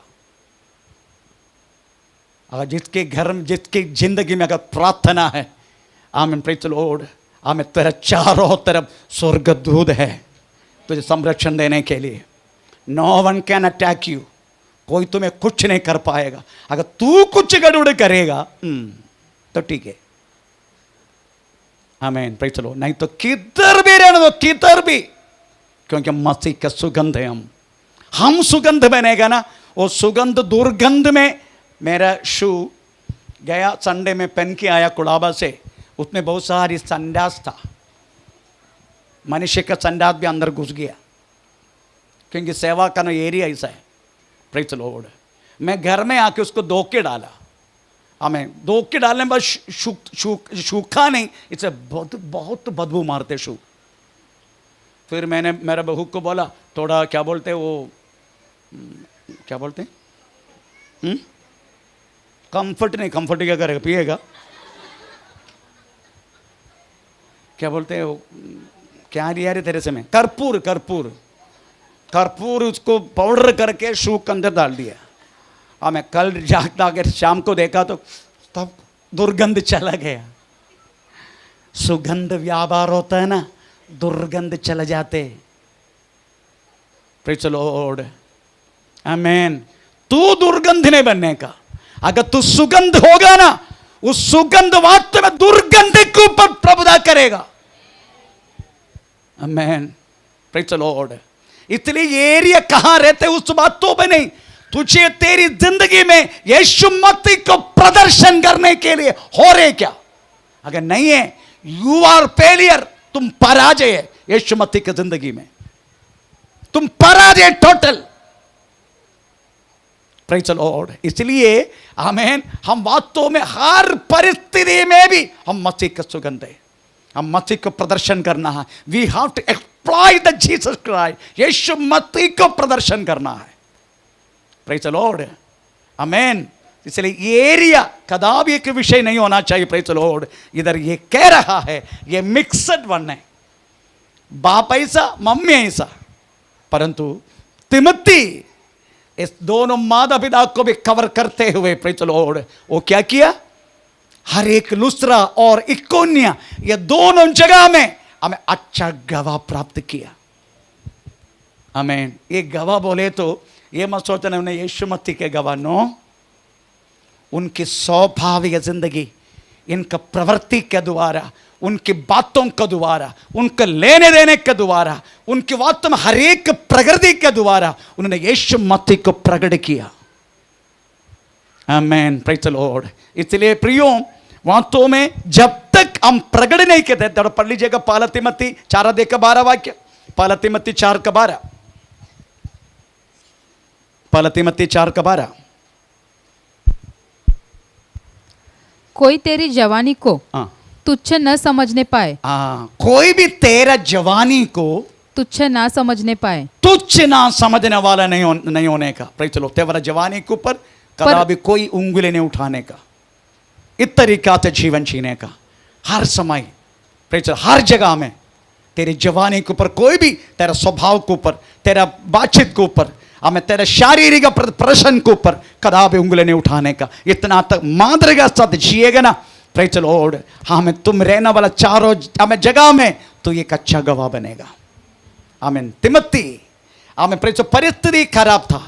अगर जिसके घर में, जिसकी जिंदगी में अगर प्रार्थना है, आमीन, प्रेज द लॉर्ड, आमीन, तेरा चारों तरफ स्वर्गदूत है तुझे संरक्षण देने के लिए। No one can attack you, कोई तुम्हें कुछ नहीं कर पाएगा। अगर तू कुछ गड़बड़ करेगा तो ठीक है, आमीन, प्रेज़ द लॉर्ड। नहीं तो किधर भी रहने दो, किधर भी, क्योंकि मसीह का सुगंध है। हम सुगंध बनेगा ना, वो सुगंध दुर्गंध में। मेरा शू गया संडे में पहन के आया कुड़ाबा से, उसमें बहुत सारी संडास था, मनुष्य का संडास भी अंदर घुस गया, क्योंकि सेवा का ना एरिया ऐसा है, प्रेज़ द लॉर्ड। मैं घर में आके उसको धो के डाला, हमें धो के डालने में बस सूखा नहीं, इसे बहुत बहुत बदबू मारते शू। फिर मैंने मेरा बहू को बोला थोड़ा क्या बोलते वो, क्या बोलते हैं, कंफर्ट नहीं, कंफर्ट क्या करेगा, पिएगा, क्या बोलते हैं वो, क्या लिया रे तेरे से मैं, कर्पूर, कर्पूर, कर्पूर उसको पाउडर करके शू के अंदर डाल दिया। हाँ, मैं कल जागता अगर शाम को देखा तो तब दुर्गंध चला गया। सुगंध व्यापार होता है ना, दुर्गंध चले जाते। प्रेज़ द लॉर्ड, आमीन। तू दुर्गंध नहीं बनने का, अगर तू सुगंध होगा ना, उस सुगंध वास्तव में दुर्गंध के ऊपर प्रभुता करेगा, आमीन, प्रेज़ द लॉर्ड। इसलिए ये एरिया कहां रहते उस बातों में नहीं, तुझे तेरी जिंदगी में यीशु मसीह को प्रदर्शन करने के लिए हो रहे क्या? अगर नहीं है, यू आर फेलियर, तुम पराजय है। यीशु मसीह की जिंदगी में तुम पराजय टोटल, प्रेज़ द लॉर्ड। इसलिए आमीन, हम वास्तव में हर परिस्थिति में भी हम मसीह का सुगंध है, हम मसीह को प्रदर्शन करना है। We have to exploit the Jesus Christ, यीशु मसीह को प्रदर्शन करना है, प्रेज़ द लॉर्ड, आमीन। इसलिए ये एरिया कदापि एक विषय नहीं होना चाहिए, प्रेज़ द लॉर्ड। इधर ये कह रहा है ये मिक्सड वन है, बाप ऐसा मम्मी ऐसा, परंतु तिमोथी इस दोनों माता पिता को भी कवर करते हुए, प्रेज़ द लॉर्ड, वो क्या किया, हर एक लुस्त्रा और इकोनिया, ये दोनों जगह में हमें अच्छा गवाह प्राप्त किया, आमीन। ये गवाह बोले तो ये मत सोचना उन्हें यीशु मसीह के गवाह, नो, उनकी स्वाभाविक जिंदगी, इनका प्रवृत्ति के द्वारा, उनकी बातों के द्वारा, उनके लेने देने के द्वारा, उनकी वास्तव में हर एक प्रकृति के द्वारा उन्होंने यीशु मसीह को प्रकट किया, आमीन, प्रेज़ द लॉर्ड। इसलिए प्रियो, वास्तव में जब तक हम प्रकट नहीं करते, तो पढ़ लीजिएगा पहला तिमोथी 4:12 वाक्य, पहला तिमोथी 4:12, पहला तिमोथी 4:12। कोई तेरी जवानी को तुच्छ न समझने पाए, कोई भी तेरा जवानी को तुच्छ ना समझने पाए, तुच्छ ना समझने वाला नहीं होने का, प्रेज़ द लॉर्ड। तेरा जवानी के ऊपर कदापि कोई उंगली नहीं उठाने का, इस तरीका से जीवन जीने का, हर समय, प्रेज़ द लॉर्ड, हर जगह में तेरी जवानी के ऊपर, कोई भी तेरा स्वभाव के ऊपर, तेरा बातचीत के ऊपर, हमें तेरे शारीरिक प्रदर्शन के ऊपर कदापि उंगली नहीं उठाने का। इतना तक मादरगा साथ जिएगा ना, प्रेज़ द लॉर्ड, हमें तुम रहने वाला चारों हमें जगह में तो एक अच्छा गवाह बनेगा, आमीन। तिमोथी, हमें प्रेज़, परिस्थिति खराब था,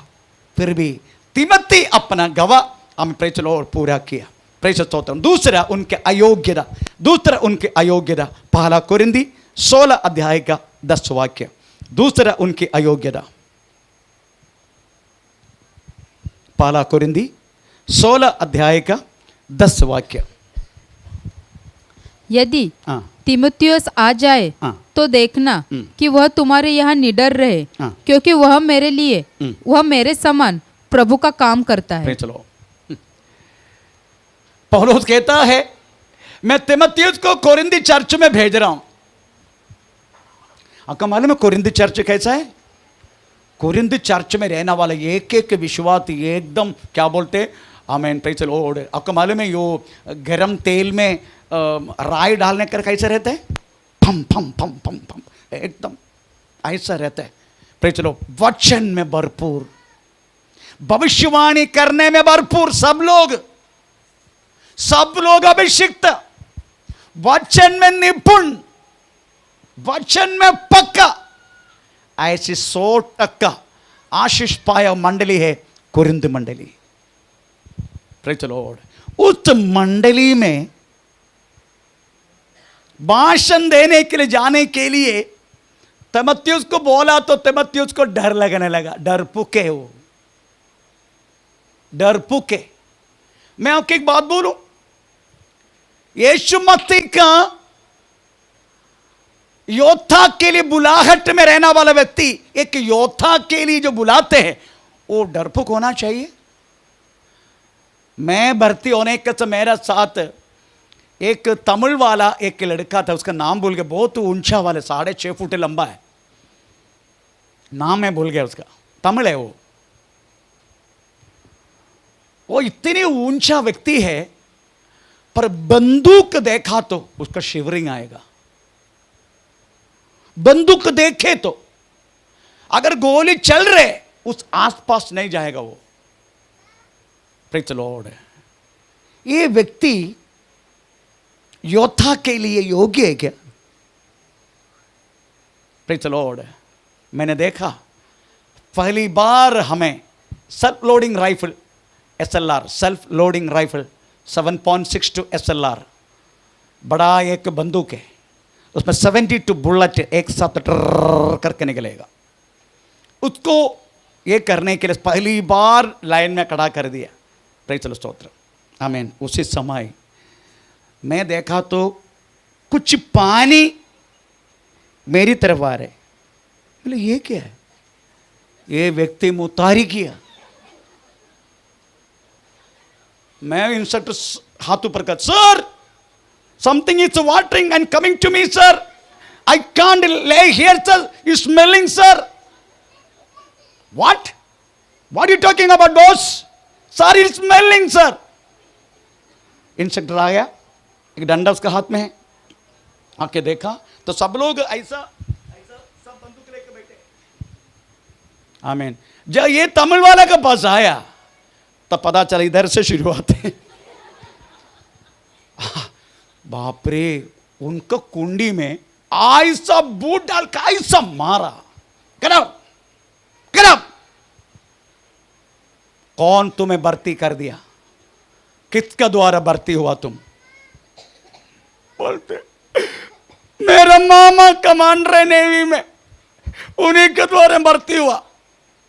फिर भी तिमोथी अपना गवाह हमें प्रेज़ द लॉर्ड पूरा किया, प्रेज़ स्तोत्र। दूसरा उनके अयोग्यता, दूसरा उनके अयोग्यता, पहला कुरिन्दी 16:10 वाक्य, दूसरा उनकी अयोग्यता, पहला कुरिन्दी 16:10 वाक्य। यदि तीमुथियुस आ जाए तो देखना कि वह तुम्हारे यहाँ निडर रहे, क्योंकि वह मेरे लिए, वह मेरे समान प्रभु का काम करता है। चलो, पौलुस कहता है मैं तीमुथियुस को कोरिन्दी चर्च में भेज रहा हूं। आपको मालूम है कोरिन्दी चर्च कैसा है? कोरिन्दी चर्च में रहने वाला एक एक विश्वासी एकदम क्या बोलते, आमीन, प्रेज़ द लॉर्ड। आपको मालूम है यो गरम तेल में राई डालने कर कैसे रहते हैं, फम फम फम फम फम, एकदम ऐसा रहता है, प्रेज़ द लॉर्ड। वचन में भरपूर, भविष्यवाणी करने में भरपूर, सब लोग अभिषिक्त, वचन में निपुण, वचन में पक्का, ऐसी 100% आशीष पाया मंडली है कुरिन्थ मंडली, प्रेज़ द लॉर्ड। उस मंडली में भाषण देने के लिए जाने के लिए तिमुथियुस को बोला तो तिमुथियुस को डर लगने लगा। डरपुके वो, डरपुके। मैं आपको एक बात बोलूं, यीशु मसीह का योद्धा के लिए बुलाहट में रहने वाला व्यक्ति, एक योद्धा के लिए जो बुलाते हैं वो डरपुक होना चाहिए। मैं भर्ती होने के समय मेरा साथ एक तमिल वाला एक लड़का था, उसका नाम भूल गया, बहुत ऊंचा वाला, 6.5 फुट लंबा है, नाम मैं भूल गया उसका, तमिल है वो इतनी ऊंचा व्यक्ति है, पर बंदूक देखा तो उसका शिवरिंग आएगा। बंदूक देखे तो अगर गोली चल रहे उस आसपास नहीं जाएगा वो। Praise the Lord. ये व्यक्ति योद्धा के लिए योग्य है क्या? Praise the Lord. मैंने देखा पहली बार हमें self loading rifle SLR, self loading rifle 7.62 SLR, बड़ा एक बंदूक है, उसमें 72 बुलेट एक साथ करके निकलेगा। उसको ये करने के लिए पहली बार लाइन में खड़ा कर दिया। प्रेज़ द लॉर्ड, स्तोत्र, आमीन। उसी समय मैं देखा तो कुछ पानी मेरी तरफ आ रहे। बोले ये क्या है? ये व्यक्ति मुतारी किया। मैं इंस्ट्रक्टर हाथ ऊपर कर, sir something is watering and coming to me sir, I can't lie here sir, you smelling sir. What what you talking about boss? Sir is smelling sir. Instructor आ गया, एक डंडा उसका हाथ में है, आके देखा तो सब लोग ऐसा ऐसा सब बंदूक लेके बैठे। आमीन। जब ये तमिल वाला के पास आया तब पता चला इधर से शुरुआत है। बाप रे, उनका कुंडी में ऐसा बूट डाल के ऐसा मारा। Get up! Get up! कौन तुम्हें भर्ती कर दिया? किसका द्वारा भर्ती हुआ तुम? बोलते मेरा मामा कमांडर है नेवी में, उन्हीं के द्वारा भर्ती हुआ।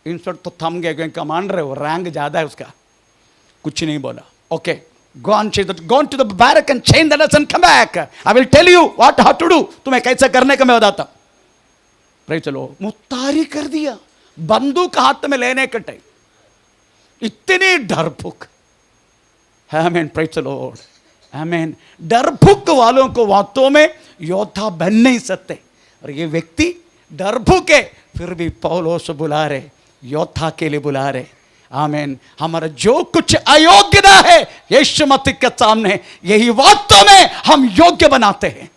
इंस्पेक्टर तो थम गया क्योंकि कमांडर है वो, रैंक ज्यादा है उसका। कुछ नहीं बोला। Okay, go to the barrack and change the dress and come back. I will tell you what how to do. तुम्हें कैसे करने का मैं बताता। Praise the Lord. मुतारी कर दिया बंदूक हाथ में लेने के टाइम। इतने डरपुक। आमीन। Praise the Lord. आमीन। डरपुक वालों को वास्तव में योद्धा बन नहीं सकते, और ये व्यक्ति डरपुक है, फिर भी पौलुस बुला रहे, योद्धा के लिए बुला रहे। आमीन। हमारा जो कुछ अयोग्यता है यीशु मसीह के सामने, यही वास्तव में हम योग्य बनाते हैं।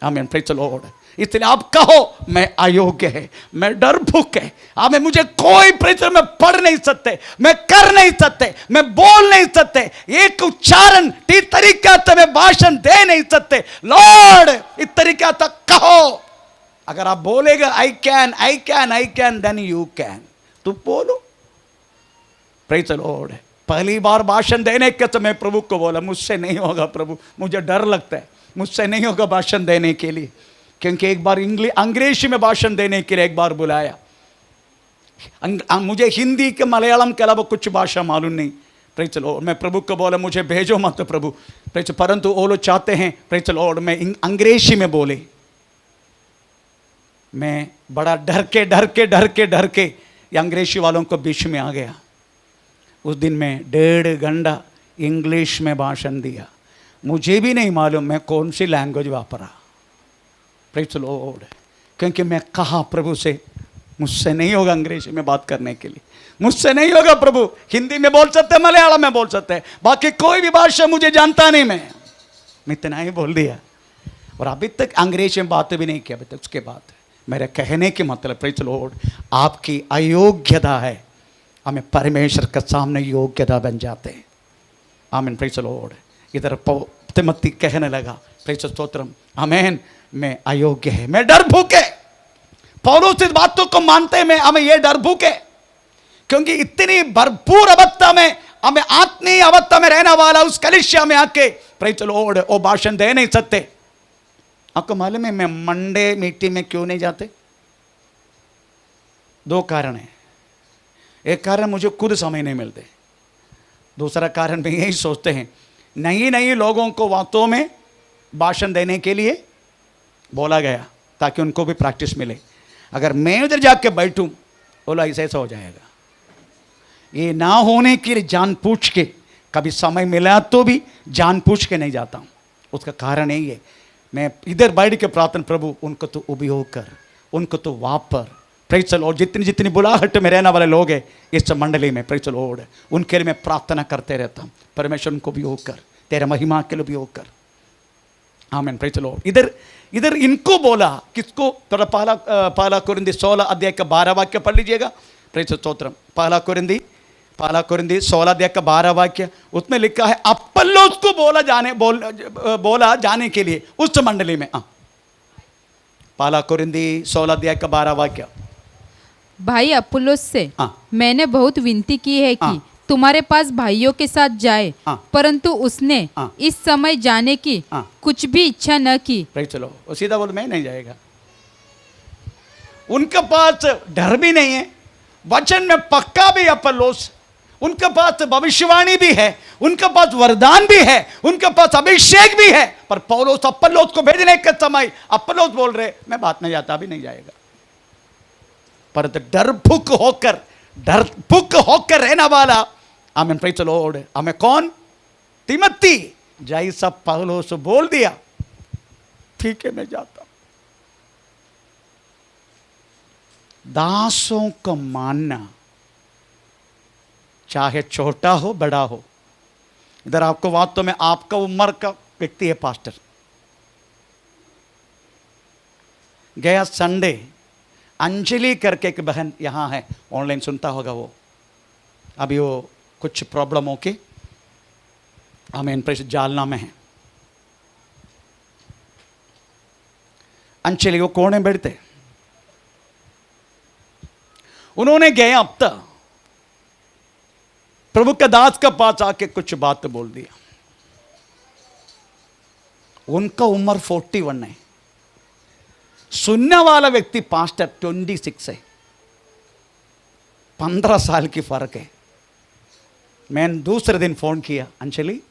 आमीन। Praise the Lord. इसलिए आप कहो मैं अयोग्य है, मैं डरपुक है, आमीन, मुझे कोई प्रेज़ में पढ़ नहीं सकते, मैं कर नहीं सकते, मैं बोल नहीं सकते, एक उच्चारण इस तरीका से मैं भाषण दे नहीं सकते। लॉर्ड इस तरीका तक कहो। अगर आप बोलेगा I can I can I can, then you can. तो बोलो। Praise the Lord. पहली बार भाषण देने के समय प्रभु को बोला मुझसे नहीं होगा प्रभु, मुझे डर लगता है, मुझसे नहीं होगा भाषण देने के लिए, क्योंकि एक बार अंग्रेजी में भाषण देने के लिए एक बार बुलाया। मुझे हिंदी के मलयालम के अलावा कुछ भाषा मालूम नहीं। Praise the Lord. मैं प्रभु को बोला मुझे भेजो मत प्रभु, प्रेज़, परंतु वो लोग चाहते हैं प्रेज़ द लॉर्ड मैं अंग्रेजी में बोले। मैं बड़ा डर के अंग्रेजी वालों को बीच में आ गया। उस दिन मैं 1.5 घंटा इंग्लिश में भाषण दिया। मुझे भी नहीं मालूम मैं कौन सी लैंग्वेज वापरा। Praise the Lord. क्योंकि मैं कहा प्रभु से मुझसे नहीं होगा अंग्रेजी में बात करने के लिए, मुझसे नहीं होगा प्रभु, हिंदी में बोल सकते, मलयालम में बोल सकते, बाकी कोई भी भाषा मुझे जानता नहीं। मैं इतना ही बोल दिया, और अभी तक अंग्रेजी में बात भी नहीं किया अभी तक। उसके बाद मेरे कहने के मतलब प्रेज़ द लॉर्ड, आपकी अयोग्यता है, हमें परमेश्वर के सामने योग्यता बन जाते हैं। आमीन। Praise the Lord. इधर तिमोथी कहने लगा, प्रेज़ स्तोत्रम, आमीन, मैं अयोग्य है, मैं डरपुक है। पौलुस इस बातों को मानते हैं, हमें ये डरपुक है, क्योंकि इतनी भरपूर अवस्था में, हमें आत्मीय अवस्था में रहने वाला उस कलिसिया में आके प्रेज़ द लॉर्ड वो भाषण दे नहीं सकते। आपको मालूम है मैं मंडे मीटिंग में क्यों नहीं जाते? 2 कारण है। एक कारण मुझे खुद समय नहीं मिलते, दूसरा कारण में यही सोचते हैं नई लोगों को बातों में भाषण देने के लिए बोला गया ताकि उनको भी प्रैक्टिस मिले। अगर मैं उधर जाके बैठूं बोला ऐसा हो जाएगा। ये ना होने के लिए जानबूझ के, कभी समय मिला तो भी जानबूझ के नहीं जाता हूं। उसका कारण यही है, मैं इधर बैठ के प्रार्थना, प्रभु उनको तो उपयोग कर, उनको तो वापर। प्रेज़ द लॉर्ड, जितनी बुलाहट में रहने वाले लोग हैं इस मंडली में, प्रेज़ द लॉर्ड, उनके लिए मैं प्रार्थना करते रहता हूँ, परमेश्वर उनको उपयोग कर, तेरे महिमा के लिए उपयोग कर। आमीन, प्रेज़ द लॉर्ड। इधर इनको बोला, किसको? थोड़ा पहला कुरिन्दी 16 अध्याय का 12 वाक्य पढ़ लीजिएगा। Praise the stotram. पहला कुरिन्दी 16 अध्याय का 12 वाक्य, उसमें लिखा है अपुल्लोस को बोला जाने के लिए उस मंडली में। पहला कुरिन्दी 16 अध्याय का 12 वाक्य। भाई अपुल्लोस से मैंने बहुत विनती की है कि तुम्हारे पास भाइयों के साथ जाए, परंतु उसने इस समय जाने की कुछ भी इच्छा न की। चलो वो सीधा बोल, मैं नहीं जाएगा। उनके पास डर भी नहीं है, वचन में पक्का भी अपुल्लोस, उनके पास भविष्यवाणी भी है, उनके पास वरदान भी है, उनके पास अभिषेक भी है। पर पौलुस अपुल्लोस को भेजने के समय अपुल्लोस बोल रहे मैं बात नहीं जाता, भी नहीं जाएगा। पर डरभुक होकर रहने वाला, आमीन, प्रेज़ द लॉर्ड, हमें कौन? तिमोथी। जैसा पौलुस बोल दिया, ठीक है मैं जाता। दासों को मानना, चाहे छोटा हो बड़ा हो। इधर आपको वास्तव में आपका उम्र का व्यक्ति है पास्टर। गया संडे अंजलि करके एक बहन यहाँ है, ऑनलाइन सुनता होगा वो, अभी वो कुछ प्रॉब्लम हो के आमीन प्रेषित जालना में है। अंजलि वो कोने बैठते, उन्होंने गए अब तक प्रभु के दास के पास आके कुछ बात बोल दिया। उनका उम्र 41 है, सुनने वाला व्यक्ति पास्टर 26 है, 15 साल की फर्क है। मैंने दूसरे दिन फोन किया, अंजलि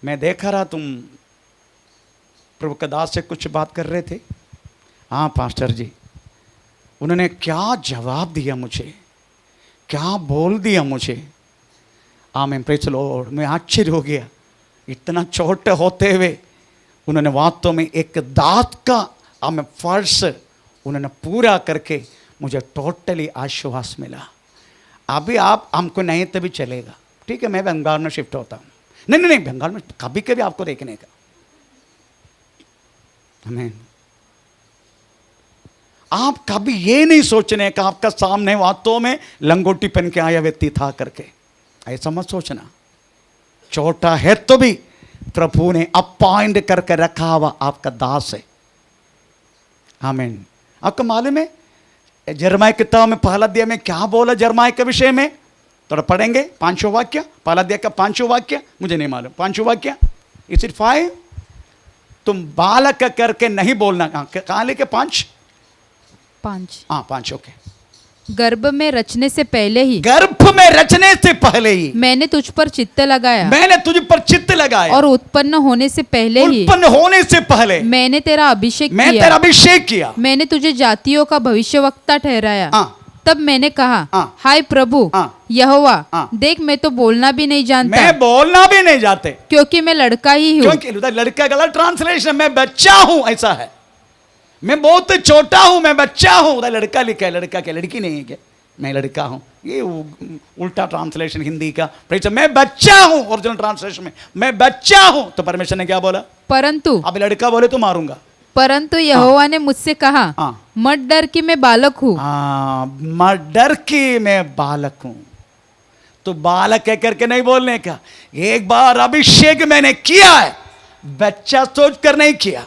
मैं देखा रहा तुम प्रभु के दास से कुछ बात कर रहे थे। हाँ पास्टर जी। उन्होंने क्या जवाब दिया मुझे, क्या बोल दिया मुझे, आमीन, प्रेज़ द लॉर्ड। मैं आश्चर्य हो गया, इतना छोटे होते हुए उन्होंने वास्तव में एक दास का हमें फर्ज उन्होंने पूरा करके मुझे टोटली आश्वास मिला। अभी आप हमको नहीं तभी चलेगा, ठीक है मैं बंगाल में शिफ्ट होता हूँ। नहीं बंगाल में कभी कभी आपको देखने का। आमीन। आप कभी ये नहीं सोचने का आपका सामने वास्तव में लंगोटी पहन के आया व्यक्ति था करके, ऐसा मत सोचना। छोटा है तो भी प्रभु ने अपॉइंट करके रखा हुआ आपका दास है। आमीन। आपको मालूम है यिर्मयाह किताब में पहला अध्याय में क्या बोला यिर्मयाह के विषय में? थोड़ा पढ़ेंगे 5वां वाक्य, पहला अध्याय का 5वां वाक्य, मुझे नहीं मालूम 5वां वाक्य। Is it 5? तुम बालक करके नहीं बोलना। कहाँ लेके 5? 5 ओके। गर्भ में रचने से पहले ही मैंने तुझ पर चित्त लगाया, और उत्पन्न होने से पहले मैंने तेरा अभिषेक किया। मैंने तुझे जातियों का भविष्यवक्ता ठहराया। तब मैंने कहा हाय प्रभु यहोवा, देख मैं तो बोलना भी नहीं जानता, क्योंकि मैं लड़का ही हूँ। लड़का गलत ट्रांसलेशन, मैं बच्चा हूँ ऐसा है। मैं बहुत छोटा हूं, मैं बच्चा हूं। उधर लड़का लिखा है, लड़का क्या लड़की नहीं है क्या? मैं लड़का हूं, ये उल्टा ट्रांसलेशन हिंदी का। मैं बच्चा हूं, ओरिजिनल ट्रांसलेशन में मैं बच्चा हूं। तो परमेश्वर ने क्या बोला? परंतु, अब लड़का बोले तो मारूंगा। परंतु यहोवा ने मुझसे कहा मत डर कि मैं बालक हूँ। मत डर कि मैं बालक हूं। तो बालक कह करके नहीं बोलने का, एक बार अभिषेक मैंने किया है, बच्चा सोच कर नहीं किया।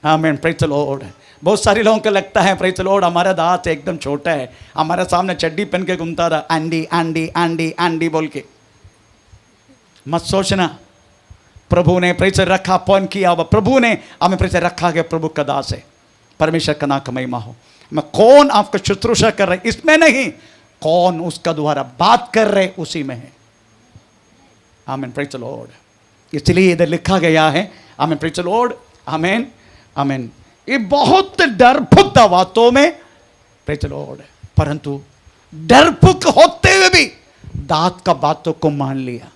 आमीन, प्रेज द लॉर्ड। बहुत सारे लोगों को लगता है प्रेज द लॉर्ड हमारा दांत एकदम छोटा है, हमारे सामने चड्डी पहन के घूमता था आंडी आंडी आंडी आंडी बोल के। मत सोचना, प्रभु ने प्रेज रखा, अपॉइंट किया हुआ प्रभु ने हमें प्रेज रखा गया, प्रभु का दास है। परमेश्वर का नाम का महिमा हो। मैं कौन आपका शुश्रूषा कर रहे इसमें नहीं, कौन उसका द्वारा बात कर रहे उसी में है। आमीन, प्रेज द लॉर्ड। इसलिए इधर लिखा गया है, आमीन, प्रेज द लॉर्ड, आमीन आमीन। ये बहुत डरपुक था बातों में, प्रेज द लॉर्ड, परंतु डरपुक होते हुए भी दात का बातों को मान लिया।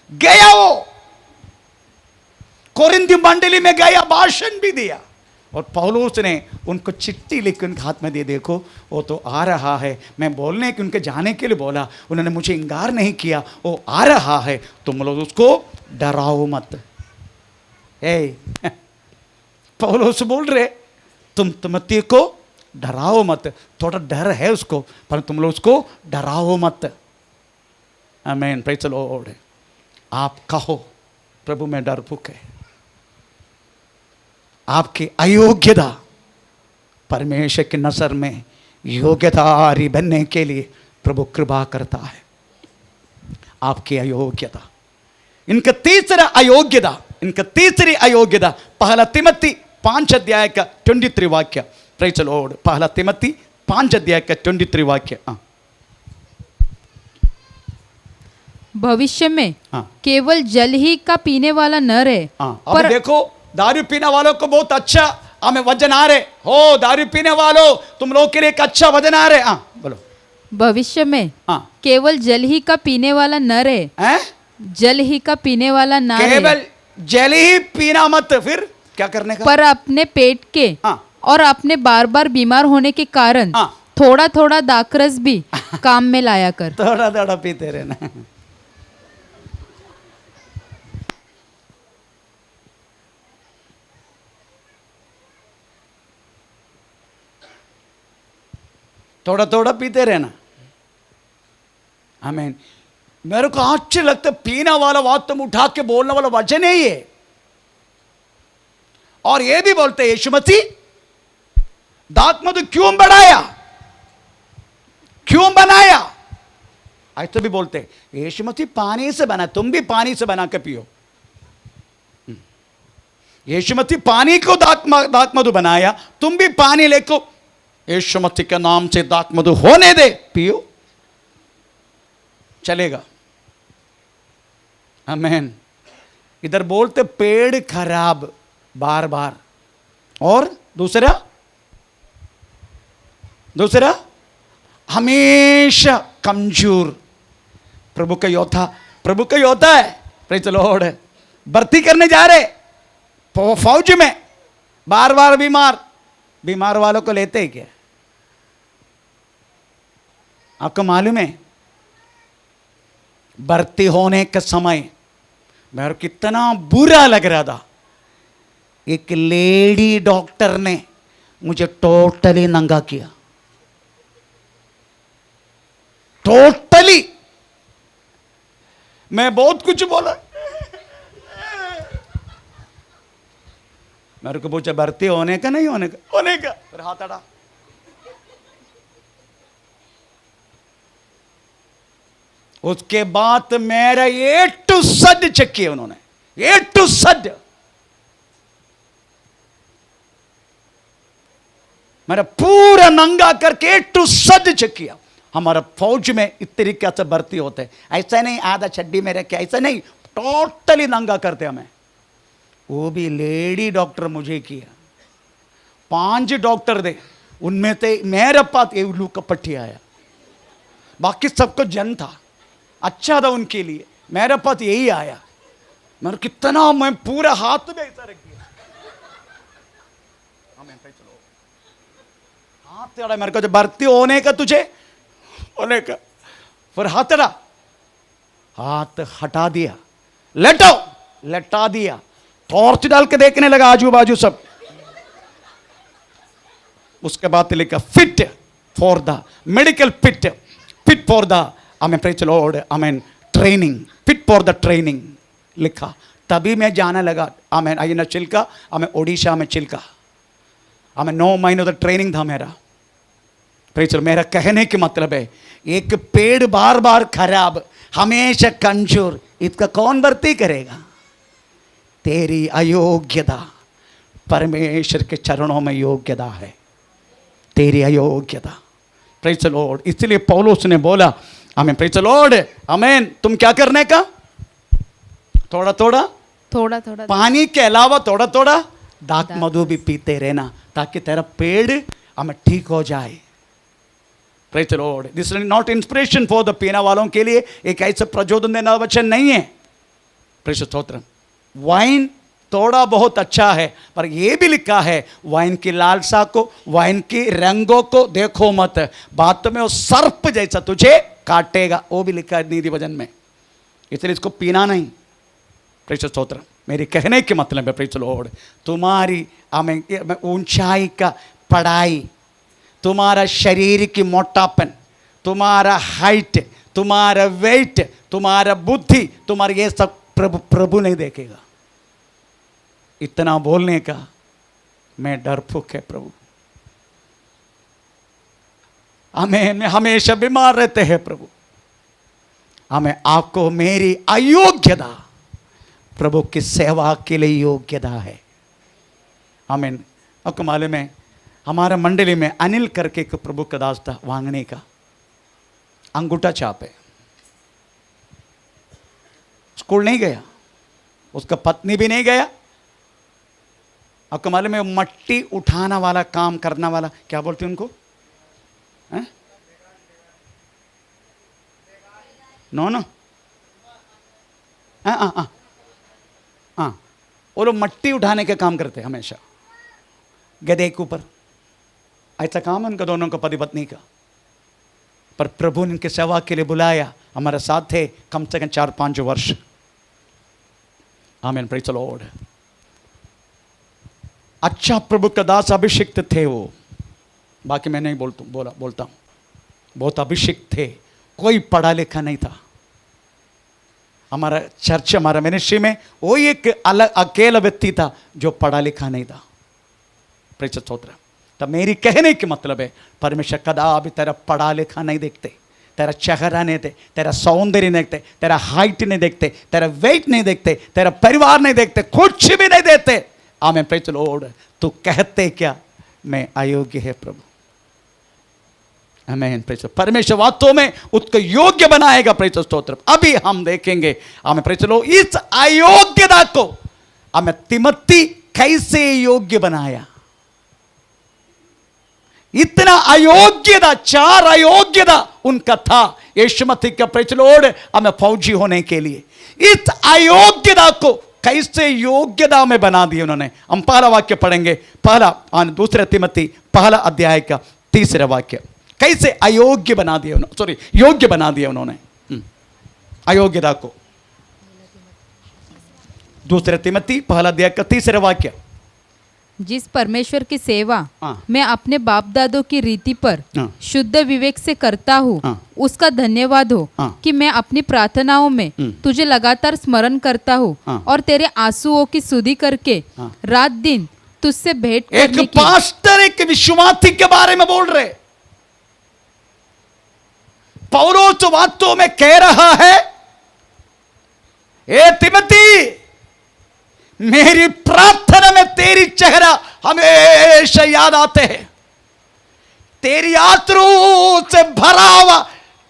गया वो कोरिन्थी मंडली में गया, भाषण भी दिया, और पौलुस ने उनको चिट्ठी लिख उनके हाथ में दे, देखो वो तो आ रहा है। मैं बोलने के उनके जाने के लिए बोला, उन्होंने मुझे इंकार नहीं किया, वो आ रहा है, तुम लोग उसको डराओ मत। पौलुस बोल रहे तुम तिमोथी को डराओ मत, थोड़ा डर है उसको, पर तुम लोग उसको डराओ मत। आमीन, प्रेज द लॉर्ड। आप कहो प्रभु में डरपुक है, आपकी अयोग्यता परमेश्वर की नजर में योग्यतारी बनने के लिए प्रभु कृपा करता है। आपकी अयोग्यता, इनका तीसरा अयोग्यता, इनका तीसरी अयोग्यता, पहला तिमोथी 5 अध्याय का 23 वाक्य, प्रेज द लॉर्ड। पहला तिमोथी 5 अध्याय का 23 वाक्य। भविष्य में केवल जल ही का पीने वाला न रहे। पर देखो दारू पीने वालों को बहुत अच्छा हमें वजन आ रहे हो, दारू पीने वालों तुम लोग के लिए एक अच्छा वजन आ रहे। बोलो, भविष्य में केवल जल ही का पीने वाला न रहे, जल ही का पीने वाला ना रहे, केवल जल ही पीना मत, फिर क्या करने का, पर अपने पेट के और अपने बार बार बीमार होने के कारण थोड़ा थोड़ा दाखरस भी काम में लाया कर। थोड़ा थोड़ा पीते रहना। थोड़ा थोड़ा पीते रहना। आमीन। मेरे को आश्चर्य लगता है, पीना वाला बात तुम उठा के बोलने वाला वचन है ये, और ये भी बोलते हैं यीशु मसीह दांत मधु क्यों बढ़ाया, क्यों बनाया, ऐसे भी बोलते हैं यीशु मसीह पानी से बना, तुम भी पानी से बना के पियो। यीशु मसीह पानी को दांत मधु बनाया, तुम भी पानी लेको यीशु मसीह के नाम से दांत मधु होने दे, पियो, चलेगा। आमीन। इधर बोलते पेड़ खराब बार बार, और दूसरा हमेशा कमजोर। प्रभु का योद्धा, प्रभु का योद्धा है, प्रेज द लॉर्ड, भर्ती करने जा रहे फौज में, बार बार बीमार वालों को लेते हैं क्या? आपको मालूम है भर्ती होने के समय मेरे को कितना बुरा लग रहा था। एक लेडी डॉक्टर ने मुझे टोटली नंगा किया, टोटली। मैं बहुत कुछ बोला, मेरे को पूछा भर्ती होने का नहीं होने का, होने का, फिर हाथ अड़ा। उसके बाद मेरा ए टू जेड चेक किया उन्होंने, ए टू जेड मेरा पूरा नंगा करके ए टू जेड चेक किया। हमारा फौज में इस तरीके से भर्ती होते हैं, ऐसा नहीं आधा चड्डी में रखे, ऐसा नहीं, टोटली नंगा करते हमें। वो भी लेडी डॉक्टर मुझे किया, 5 डॉक्टर थे, उनमें से मेरे पास ये उल्लू का पट्टी आया, बाकी सबको जन था, अच्छा था उनके लिए, मेरे पास यही आया। मैं कितना, मैं पूरा हाथ में ऐसा रख दिया, चलो हाथ तेरा, मेरे को जो भर्ती होने का, तुझे होने का, फिर हाथ तेरा, हाथ हटा दिया, लटा दिया, टॉर्च डाल के देखने लगा आजू बाजू सब। उसके बाद लिखा fit for the medical, fit for the, amen, praise the Lord, amen, training, fit for the training लिखा, तभी मैं जाने लगा। आमेन। आई ना चिल्का, हमें ओडिशा में चिल्का, हमें 9 महीनों तक ट्रेनिंग था मेरा। प्रेज़। मेरा कहने के मतलब है, एक पेड़ बार बार खराब, हमेशा कमजोर, इसका कौन भर्ती करेगा? तेरी अयोग्यता परमेश्वर के चरणों में योग्यता है, तेरी अयोग्यता। Praise the Lord. इसलिए पौलुस ने बोला, आमीन, प्रेज़ द लॉर्ड, आमीन, तुम क्या करने का? थोड़ा थोड़ा थोड़ा थोड़ा पानी के अलावा थोड़ा थोड़ा दाख मधु भी पीते रहना, ताकि तेरा पेड़ हमें ठीक हो जाए। Praise the Lord. This is not inspiration for the पीने वालों के लिए एक ऐसा प्रचोदन देना वचन नहीं है। Praise the stotram. वाइन थोड़ा बहुत अच्छा है, पर यह भी लिखा है, वाइन की लालसा को, वाइन की रंगों को देखो मत, बाद में वो सर्प जैसा तुझे काटेगा, वो भी लिखा है नीति वचन में। इसलिए इसको पीना नहीं। Praise the stotram. मेरे कहने के मतलब है, प्रेज़ द लॉर्ड, तुम्हारी ऊंचाई का पढ़ाई, तुम्हारा शरीर की मोटापन, तुम्हारा हाइट, तुम्हारा वेट, तुम्हारा बुद्धि, तुम्हारा ये सब प्रभु नहीं देखेगा। इतना बोलने का मैं डरपोक है प्रभु। हमें हमेशा बीमार रहते हैं प्रभु, हमें आपको मेरी अयोग्यता प्रभु की सेवा के लिए योग्यता है। आमीन। आपको मालूम है, हमारा मंडली में अनिल करके एक प्रभु का दास था, वांगने का, अंगूठा छाप है, स्कूल नहीं गया, उसका पत्नी भी नहीं गया। आपको मालूम है, मट्टी उठाना वाला, काम करना वाला, क्या बोलते हैं उनको? नो नो, हाँ, वो लोग मट्टी उठाने का काम करते हैं हमेशा, गधे के ऊपर। ऐसा काम है उनका, दोनों का पति पत्नी का। पर प्रभु ने इनके सेवा के लिए बुलाया, हमारे साथ थे कम से कम 4-5 वर्ष। आमीन। Praise the Lord. अच्छा प्रभु का दास अभिषिक्त थे वो, बाकी मैं नहीं बोलता हूँ। बहुत अभिषिक्त थे, कोई पढ़ा लिखा नहीं था। हमारा चर्च, हमारा मिनिस्ट्री में वो एक अलग अकेला व्यक्ति था जो पढ़ा लिखा नहीं था। प्रेज़ द स्तोत्र। तब मेरी कहने के मतलब है, परमेश्वर कदापि तेरा पढ़ा लिखा नहीं देखते, तेरा चेहरा नहीं देखते, तेरा सौंदर्य नहीं देखते, तेरा हाइट नहीं देखते, तेरा वेट नहीं देखते, तेरा परिवार नहीं देखते, कुछ भी नहीं देते। आमीन। Praise the Lord. तू कहते क्या? मैं अयोग्य है प्रभु। आमीन। प्रेज़। परमेश्वर वास्तव में उसको योग्य बनाएगा। प्रेज़ द स्तोत्र। अभी हम देखेंगे। आमीन। Praise the Lord. इस अयोग्यता को हमें तिमोथी कैसे योग्य बनाया। इतना अयोग्यता, 4 अयोग्यता उनका था यीशु मसीह का, प्रेज़ द लॉर्ड, हमें फौजी होने के लिए। इस अयोग्यता को कैसे योग्यता में बना दिया उन्होंने। हम पहला वाक्य पढ़ेंगे, दूसरे तिमोथी 1 अध्याय का 3 वाक्य। कैसे अयोग्य बना दिया उन्होंने, सॉरी, योग्य बना दिया उन्होंने अयोग्यता को। दूसरे तिमोथी 1 अध्याय का 3 वाक्य। जिस परमेश्वर की सेवा मैं अपने बाप दादों की रीति पर शुद्ध विवेक से करता हूँ, उसका धन्यवाद हो कि मैं अपनी प्रार्थनाओं में तुझे लगातार स्मरण करता हूँ और तेरे आंसुओं की सुधि करके रात दिन तुझसे भेंट करने एक पास्टर, एक विश्वासी के बारे में बोल रहे। पौलुस वास्तव में कह रहा है, ए तिमोथी, मेरी प्रार्थना में तेरी चेहरा हमेशा याद आते हैं, तेरी आंसू से भरा हुआ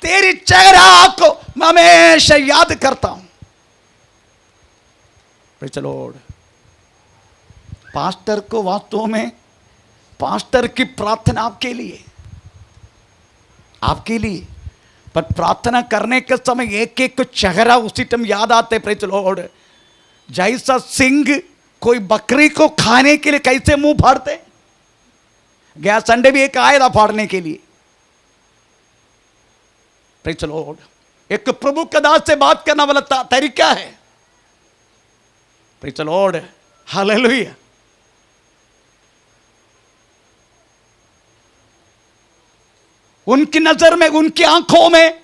तेरी चेहरा को मैं हमेशा याद करता हूं। Praise the Lord. पास्टर को वास्तव में, पास्टर की प्रार्थना आपके लिए, पर प्रार्थना करने के समय एक एक चेहरा उसी टाइम याद आते। Praise the Lord. जैसा सिंह कोई बकरी को खाने के लिए कैसे मुंह फाड़ते, गया संडे भी एक आया था फाड़ने के लिए। Praise the Lord. एक प्रभु के दास से बात करना वाला तरीका है। Praise the Lord. हालेलुया। उनकी नजर में, उनकी आंखों में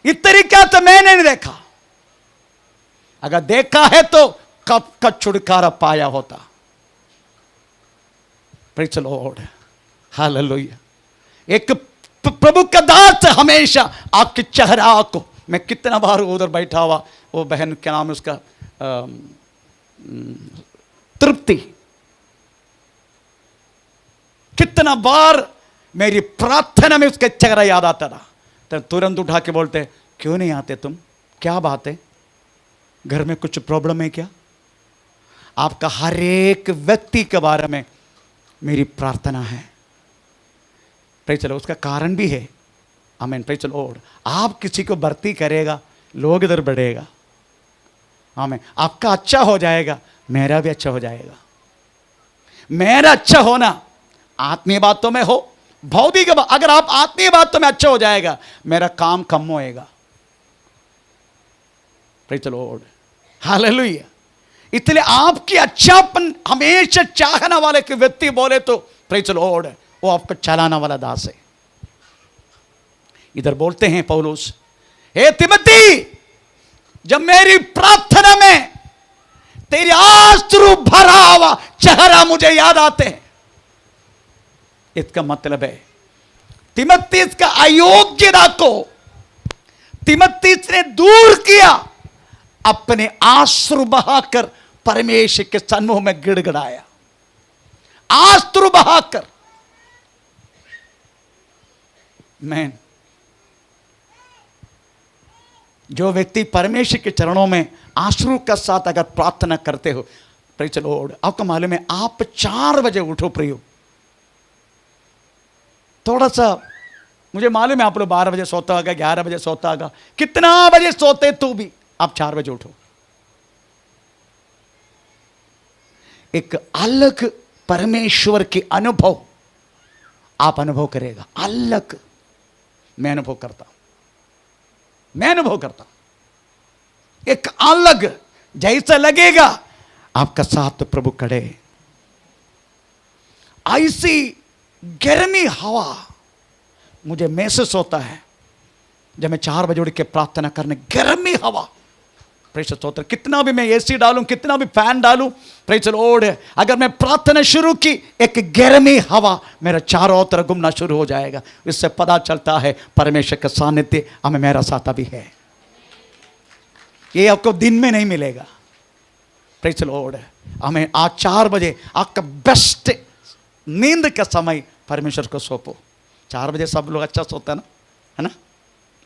इस तरीका से मैंने नहीं देखा। अगर देखा है तो कब का छुटकारा पाया होता। Praise the Lord, hallelujah. एक प्रभु का दास हमेशा आपके चेहरा को, मैं कितना बार उधर बैठा हुआ, वो बहन क्या नाम है उसका, तृप्ति, कितना बार मेरी प्रार्थना में उसका चेहरा याद आता था। तो तुरंत उठा के बोलते, क्यों नहीं आते तुम, क्या बात है, घर में कुछ प्रॉब्लम है क्या? आपका हर एक व्यक्ति के बारे में मेरी प्रार्थना है। प्रेज़ द लॉर्ड, उसका कारण भी है। आमीन, प्रेज़ द लॉर्ड। आप किसी को भर्ती करेगा, लोग इधर बढ़ेगा। आमीन, आपका अच्छा हो जाएगा, मेरा भी अच्छा हो जाएगा। मेरा अच्छा होना आत्मीय बातों में हो, भौतिक अगर आप आत्मीय बातों में अच्छा हो जाएगा, मेरा काम कम होएगा। Praise the Lord, hallelujah. इसलिए आपकी अच्छापन हमेशा चाहने वाले के व्यक्ति बोले तो प्रेज़ द लॉर्ड, वो आपको चलाने वाला दास है। इधर बोलते हैं पौलुस, हे तिमोथी, जब मेरी प्रार्थना में तेरी आंसू भरा हुआ चेहरा मुझे याद आते हैं, इसका मतलब है तिमोथी का अयोग्यता को तिमोथी ने दूर किया, अपने आंसू बहाकर परमेश्वर के सन्मुख में गिड़गिड़ाया, आंसू बहाकर। मैन, जो व्यक्ति परमेश्वर के चरणों में आंसू के साथ अगर प्रार्थना करते हो, प्रेज़ द लॉर्ड, आपको मालूम है आप 4 बजे उठो प्रयोग, थोड़ा सा, मुझे मालूम है आप लोग 12 बजे सोता होगा, 11 बजे सोता होगा, कितना बजे सोते तो भी आप 4 बजे उठो। एक अलग परमेश्वर के अनुभव आप अनुभव करेगा, अलग। मैं अनुभव करता हूं, एक अलग, जैसा लगेगा आपका साथ प्रभु खड़े। ऐसी गर्मी हवा मुझे महसूस होता है जब मैं 4 बजे उठ के प्रार्थना करने, गर्मी हवा। प्रेज़ द लॉर्ड, कितना भी मैं एसी डालूं, कितना भी फैन डालूं, प्रेज़ द लॉर्ड, अगर मैं प्रार्थना शुरू की, एक गर्मी हवा मेरा चारों तरफ घूमना शुरू हो जाएगा। इससे पता चलता है परमेश्वर का सानिध्य हमें मेरा साथ अभी है। ये आपको दिन में नहीं मिलेगा। प्रेज़ द लॉर्ड, हमें आज 4 बजे आपका बेस्ट नींद का समय परमेश्वर को सौंपो। 4 बजे सब लोग अच्छा सोते हैं ना, है ना,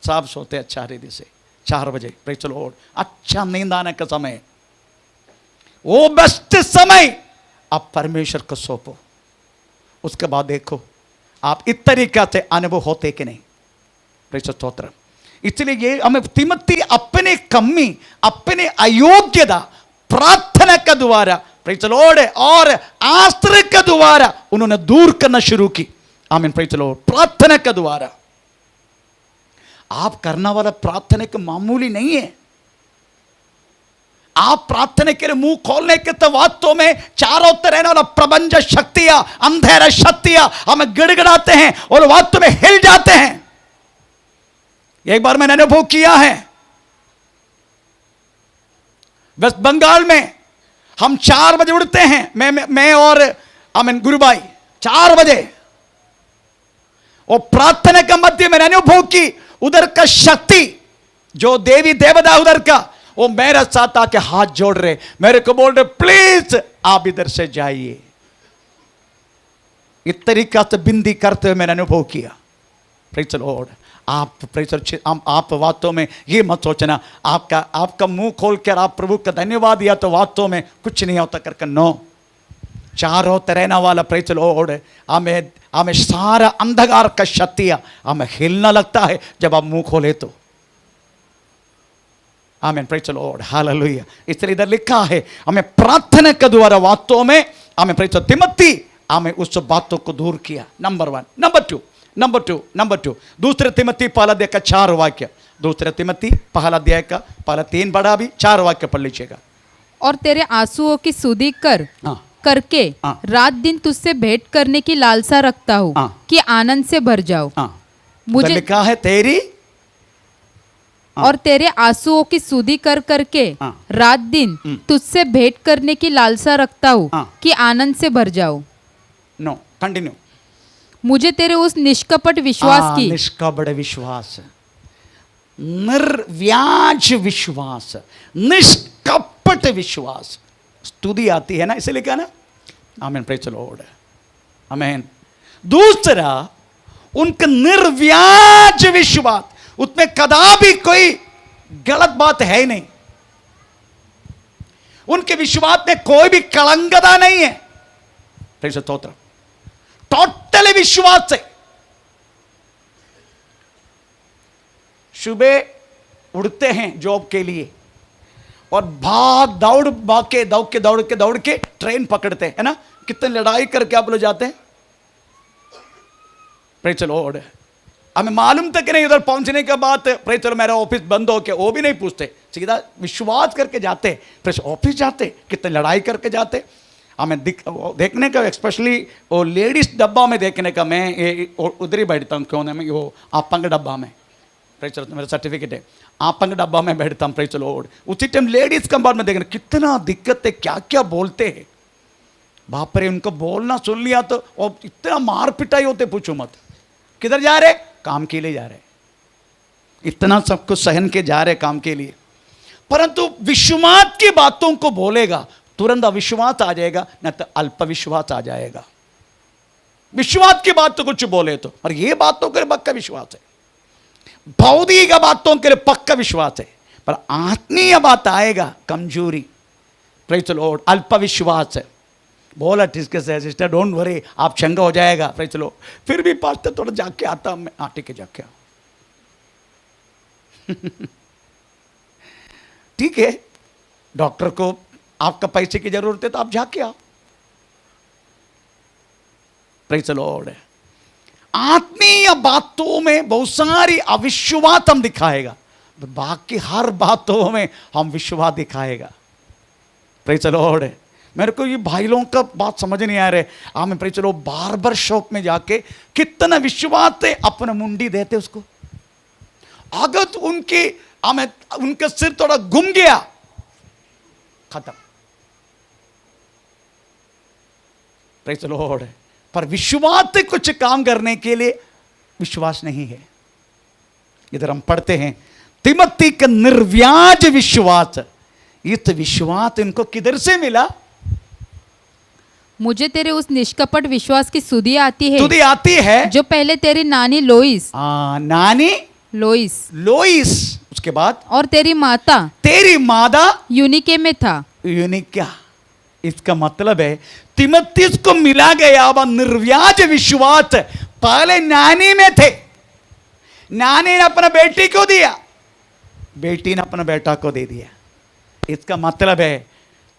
सब सोते अच्छा रीति से 4 बजे। प्रेज़ द लॉर्ड, अच्छा नींद आने का समय, वो बेस्ट समय आप परमेश्वर को सौंपो। उसके बाद देखो आप इस तरीके से अनुभव होते कि नहीं। प्रेज़ द लॉर्ड, इसलिए ये हमें तिमोथी अपने कमी, अपने अयोग्यता प्रार्थना के द्वारा, प्रेज़ द लॉर्ड, और आश्रय के द्वारा उन्होंने दूर करना शुरू की। आमीन, प्रेज़ द लॉर्ड, प्रार्थना के द्वारा। आप करना वाला प्रार्थना के मामूली नहीं है। आप प्रार्थना के लिए मुंह खोलने के तो वास्तव में चारों तरफ रहने वाला प्रबंध शक्तियां, अंधेरा शक्तियां हमें गिड़गिड़ाते हैं और वास्तव में हिल जाते हैं। एक बार मैंने अनुभव किया है, वेस्ट बंगाल में हम 4 बजे उठते हैं, मैं और अमिन गुरु भाई 4 बजे, और प्रार्थना का मध्य मैंने अनुभव की उधर का शक्ति, जो देवी देवता उधर का, वो मेरे साथ आके हाथ जोड़ रहे, मेरे को बोल रहे प्लीज आप इधर से जाइए। इस तरीका से बिंदी करते हुए मैंने अनुभव किया। प्रेज़ द लॉर्ड, आप वास्तव में ये मत सोचना आपका मुंह खोल कर आप प्रभु का धन्यवाद दिया तो वास्तव में कुछ नहीं होता करके, नो। चारों रहने वाला प्रेज़ द लॉर्ड, हमें सारा अंधकार का शक्तियां हमें हिलना लगता है जब आप मुंह खोले तो। आमीन, प्रेज़ द लॉर्ड, हालेलुया। इसलिए इधर लिखा है हमें प्रार्थना के द्वारा वास्तव में हमें प्रेज़ द तिमोथी हमें उस बातों को दूर किया। नंबर 1। नंबर टू दूसरे तिमोथी पहला अध्याय का 4 वाक्य, दूसरे तिमोथी पहला अध्याय का पहला 3 बड़ा भी 4 वाक्य पढ़ लीजिएगा। और तेरे आंसुओं की सुधि करके रात दिन तुझसे भेंट करने की लालसा रखता हूँ कि आनंद से भर जाओ। मुझे लिखा है तेरी और तेरे आंसुओं की सुधि कर करके रात दिन तुझसे भेंट करने की लालसा रखता हूँ कि आनंद से भर जाऊं। No, continue. मुझे तेरे उस निष्कपट विश्वास की निष्कपट विश्वास, निर्व्याज विश्वास, निष्कपट विश्वास, स्तुति आती है ना, इसे लिखा ना। आमीन, प्रेज द लॉर्ड, आमीन। दूसरा, उनका निर्व्याज विश्वास, उसमें कदापि कोई गलत बात है ही नहीं। उनके विश्वास में कोई भी कलंकता नहीं है। प्रेज द लॉर्ड, टोटली विश्वास से। सुबह उड़ते हैं जॉब के लिए और दौड़ के ट्रेन पकड़ते हैं, है ना। कितने लड़ाई करके आप लोग जाते हैं। प्रेज द लॉर्ड, हमें मालूम तक नहीं उधर पहुंचने के बाद प्रेज द लॉर्ड मेरा ऑफिस बंद हो गया, वो भी नहीं पूछते, सीधा विश्वास करके जाते। प्रेज ऑफिस जाते, कितने लड़ाई करके जाते। हमें देखने का, स्पेशली वो लेडीज डब्बा में देखने का, मैं उधर ही बैठता हूँ। क्यों नहीं, वो आपंग डब्बा में, प्रेज मेरा सर्टिफिकेट है, आपंग डब्बा में बैठता हूँ। प्रेज लॉर्ड, उसी टाइम लेडीज कंपार्टमेंट में देखना कितना दिक्कत है, क्या क्या बोलते हैं। बाप रे, उनको बोलना सुन लिया तो और इतना मार पिटाई होते, पूछो मत। किधर जा रहे? काम के लिए जा रहे, इतना सब कुछ सहन के जा रहे काम के लिए। परंतु विश्वास की बातों को बोलेगा, तुरंत अविश्वास आ जाएगा, न तो अल्प विश्वास आ जाएगा। विश्वास की बात तो कुछ बोले तो, और ये बातों के लिए पक्का विश्वास है। भौतिक बातों के लिए पक्का विश्वास है, पर आत्मीय बात आएगा, कमजोरी। प्रेज द लॉर्ड, अल्प विश्वास है। बोला ठीक है सिस्टर, डोंट वरी, आप चंगा हो जाएगा। प्रेज द लॉर्ड, फिर भी पास्टर थोड़ा जाके आता मैं, ठीक है जाके ठीक है, डॉक्टर को आपका पैसे की जरूरत है तो आप जाके आओ। प्रेज द लॉर्ड, आत्मीय बातों में बहुत सारी अविश्वास हम दिखाएगा, बाकी हर बातों में हम विश्वास दिखाएगा। प्रेज द लॉर्ड, मेरे को ये भाई लोगों का बात समझ नहीं आ रहे। हमें praise the Lord, barber shop में जाके कितना विश्वास है, अपना मुंडी देते उसको। अगर उनकी हमें उनका सिर थोड़ा घूम गया, खत्म। प्रेज द लॉर्ड, पर विश्वास से कुछ काम करने के लिए विश्वास नहीं है। इधर हम पढ़ते हैं, तिमोथी का निर्व्याज विश्वास। इस विश्वास इनको किधर से मिला? मुझे तेरे उस निष्कपट विश्वास की सुधि आती है, जो पहले तेरी नानी लोइस, नानी लोइस, उसके बाद और तेरी माता यूनिके में था। यूनिका, इसका मतलब है तिमोथी को मिला गया वह निर्व्याज विश्वास पहले नानी में थे। नानी ने अपना बेटी को दिया, बेटी ने अपना बेटा को दे दिया। इसका मतलब है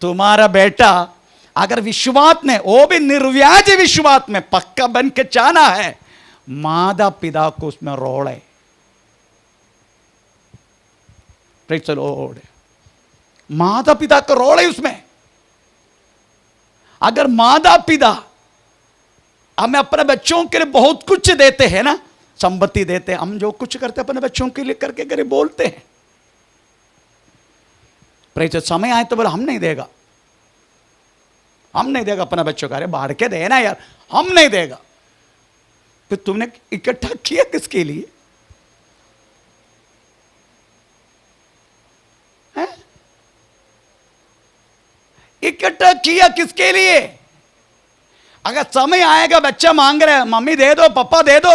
तुम्हारा बेटा अगर विश्वास में, वो भी निर्व्याज विश्वास में पक्का बन के चाहना है, माता पिता को उसमें रोल है। प्रेज द लॉर्ड, माता पिता का रोल है उसमें। अगर माता पिता हमें अपने बच्चों के लिए बहुत कुछ देते हैं ना, संपत्ति देते हैं, हम जो कुछ करते हैं अपने बच्चों के लिए करके करे बोलते हैं। प्रेज, समय आए तो बोला हम नहीं देगा, हम नहीं देगा अपना बच्चों का। अरे बाढ़ के देना यार, हम नहीं देगा। तो तुमने इकट्ठा किया किसके लिए? इकट्ठा किया किसके लिए? अगर समय आएगा बच्चा मांग रहा है, मम्मी दे दो, पापा दे दो,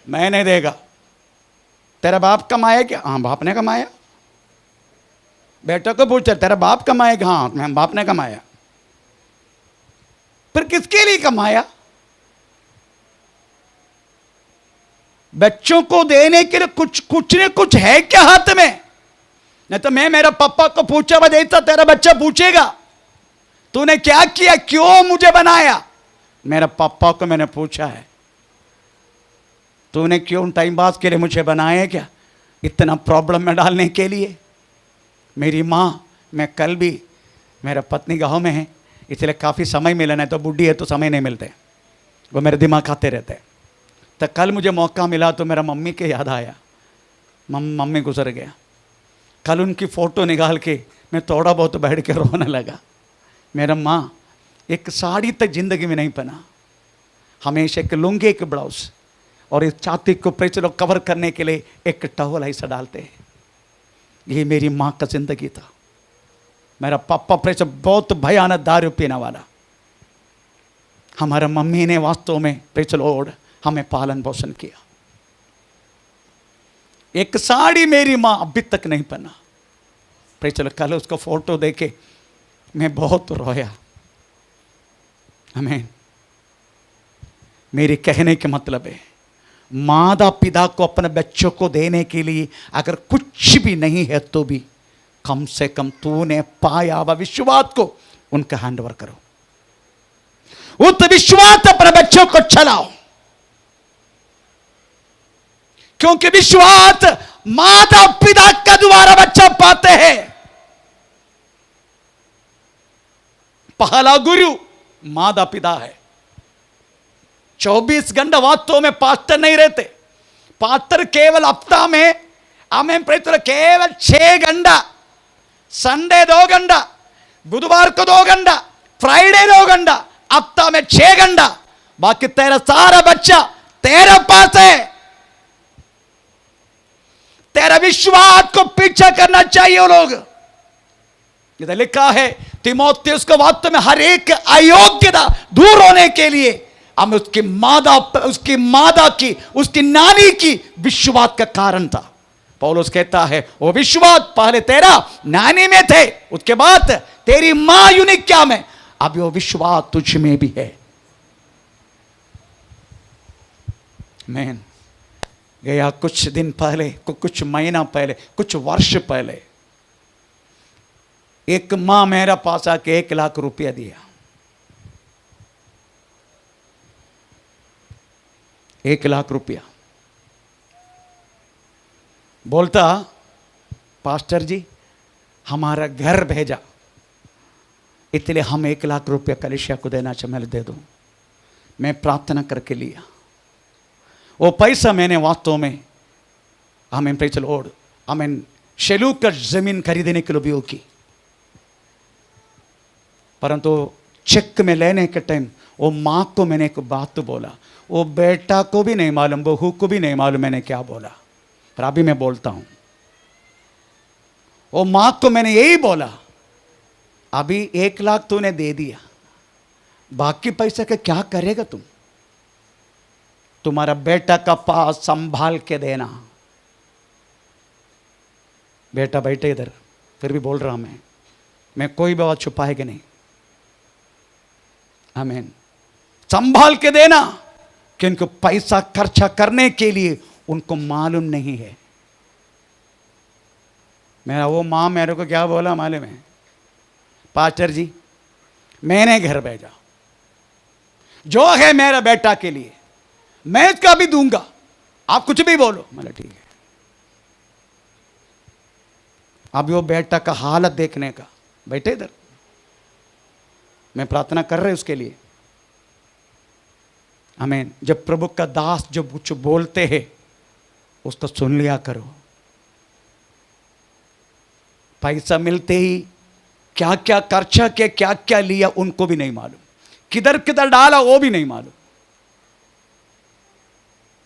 मैं नहीं देगा। तेरा बाप कमाया क्या? हाँ बाप ने कमाया। बेटा को पूछा तेरा बाप कमाएगा? हाँ मैं बाप ने कमाया। फिर किसके लिए कमाया? बच्चों को देने के लिए कुछ न कुछ है क्या हाथ में? नहीं तो मैं मेरा पापा को पूछा वह देता, तेरा बच्चा पूछेगा तूने क्या किया, क्यों मुझे बनाया? मेरा पापा को मैंने पूछा है, तूने क्यों टाइम पास के लिए मुझे बनाया क्या? इतना प्रॉब्लम में डालने के लिए? मेरी माँ, मैं कल भी, मेरा पत्नी गाँव में है इसलिए काफ़ी समय मिला, नहीं तो बुढ़ी है तो समय नहीं मिलते, वो मेरे दिमाग खाते रहते। तो कल मुझे मौका मिला तो मेरा मम्मी के याद आया, मम्मी गुजर गया। कल उनकी फ़ोटो निकाल के मैं थोड़ा बहुत बैठ के रोने लगा। मेरा माँ एक साड़ी तक ज़िंदगी में नहीं पहना, हमेशा एक लुंगी, एक ब्लाउज और इस छाती को प्रेचलो कवर करने के लिए एक टॉवल ऐसा डालते हैं। ये मेरी माँ का ज़िंदगी था। मेरा पापा प्रेचर बहुत भयानक दारू पीने वाला। हमारा मम्मी ने वास्तव में प्रेचल ओढ़ हमें पालन पोषण किया। एक साड़ी मेरी माँ अभी तक नहीं पहना। प्रेचल कल उसका फोटो देखे मैं बहुत रोया। आमीन। मेरे कहने के मतलब है, माता पिता को अपने बच्चों को देने के लिए अगर कुछ भी नहीं है तो भी कम से कम तूने पाया हुआ विश्वास को उनका हैंड ओवर करो। उस विश्वास अपने बच्चों को चलाओ, क्योंकि विश्वास माता पिता का द्वारा बच्चा पाते हैं। पहला गुरु माता पिता है। 24 घंटा वास्तव में पास्टर नहीं रहते। पास्टर केवल हफ्ता में हमें केवल 6 घंटा, संडे 2 घंटा, बुधवार को 2 घंटा, फ्राइडे 2 घंटा, हफ्ता में 6 घंटा। बाकी तेरा सारा बच्चा तेरे पास है। तेरा विश्वास को पीछा करना चाहिए। वो लोग इधर लिखा है तीमुथियुस को वास्तव में हर एक अयोग्यता दूर होने के लिए हम उसकी मादा की उसकी नानी की विश्वास का कारण था। पौलुस कहता है वो विश्वास पहले तेरा नानी में थे, उसके बाद तेरी मां यूनिक्या में, अब वो विश्वास तुझ में भी है। मैन गया कुछ दिन पहले, कुछ महीना पहले, कुछ वर्ष पहले एक मां मेरा पास आके 1 लाख रुपया दिया। 1 लाख रुपया। बोलता पास्टर जी हमारा घर भेजा, इसलिए हम 1 लाख रुपया कलीसिया को देना चाहिए। मैं दे दूं। मैं प्रार्थना करके लिया। वो पैसा मैंने वास्तव में हमें प्रेचल ओढ़ हमें शेलू का जमीन खरीदने के लिए उपयोग की। परंतु चेक में लेने के टाइम वो माँ को मैंने एक बात बोला, वो बेटा को भी नहीं मालूम, बहू को भी नहीं मालूम मैंने क्या बोला, पर अभी मैं बोलता हूं। वो माँ को मैंने यही बोला, अभी 1 लाख तूने दे दिया, बाकी पैसे का क्या करेगा तुम? तुम्हारा बेटा का पास संभाल के देना। बेटा बैठे इधर, फिर भी बोल रहा मैं कोई बात छुपाएगा नहीं। आमीन। संभाल के देना, क्योंकि पैसा खर्चा करने के लिए उनको मालूम नहीं है। मेरा वो माँ मेरे को क्या बोला मालूम है? पास्टर जी मैंने घर भेजा, जो है मेरा बेटा के लिए मैं इसका भी दूंगा, आप कुछ भी बोलो। मतलब ठीक है। अब वो बेटा का हालत देखने का, बैठे इधर, मैं प्रार्थना कर रहे उसके लिए। आमीन। जब प्रभु का दास जब कुछ बोलते हैं उसको सुन लिया करो। पैसा मिलते ही क्या क्या खर्चा किया, क्या क्या लिया उनको भी नहीं मालूम, किधर किधर डाला वो भी नहीं मालूम।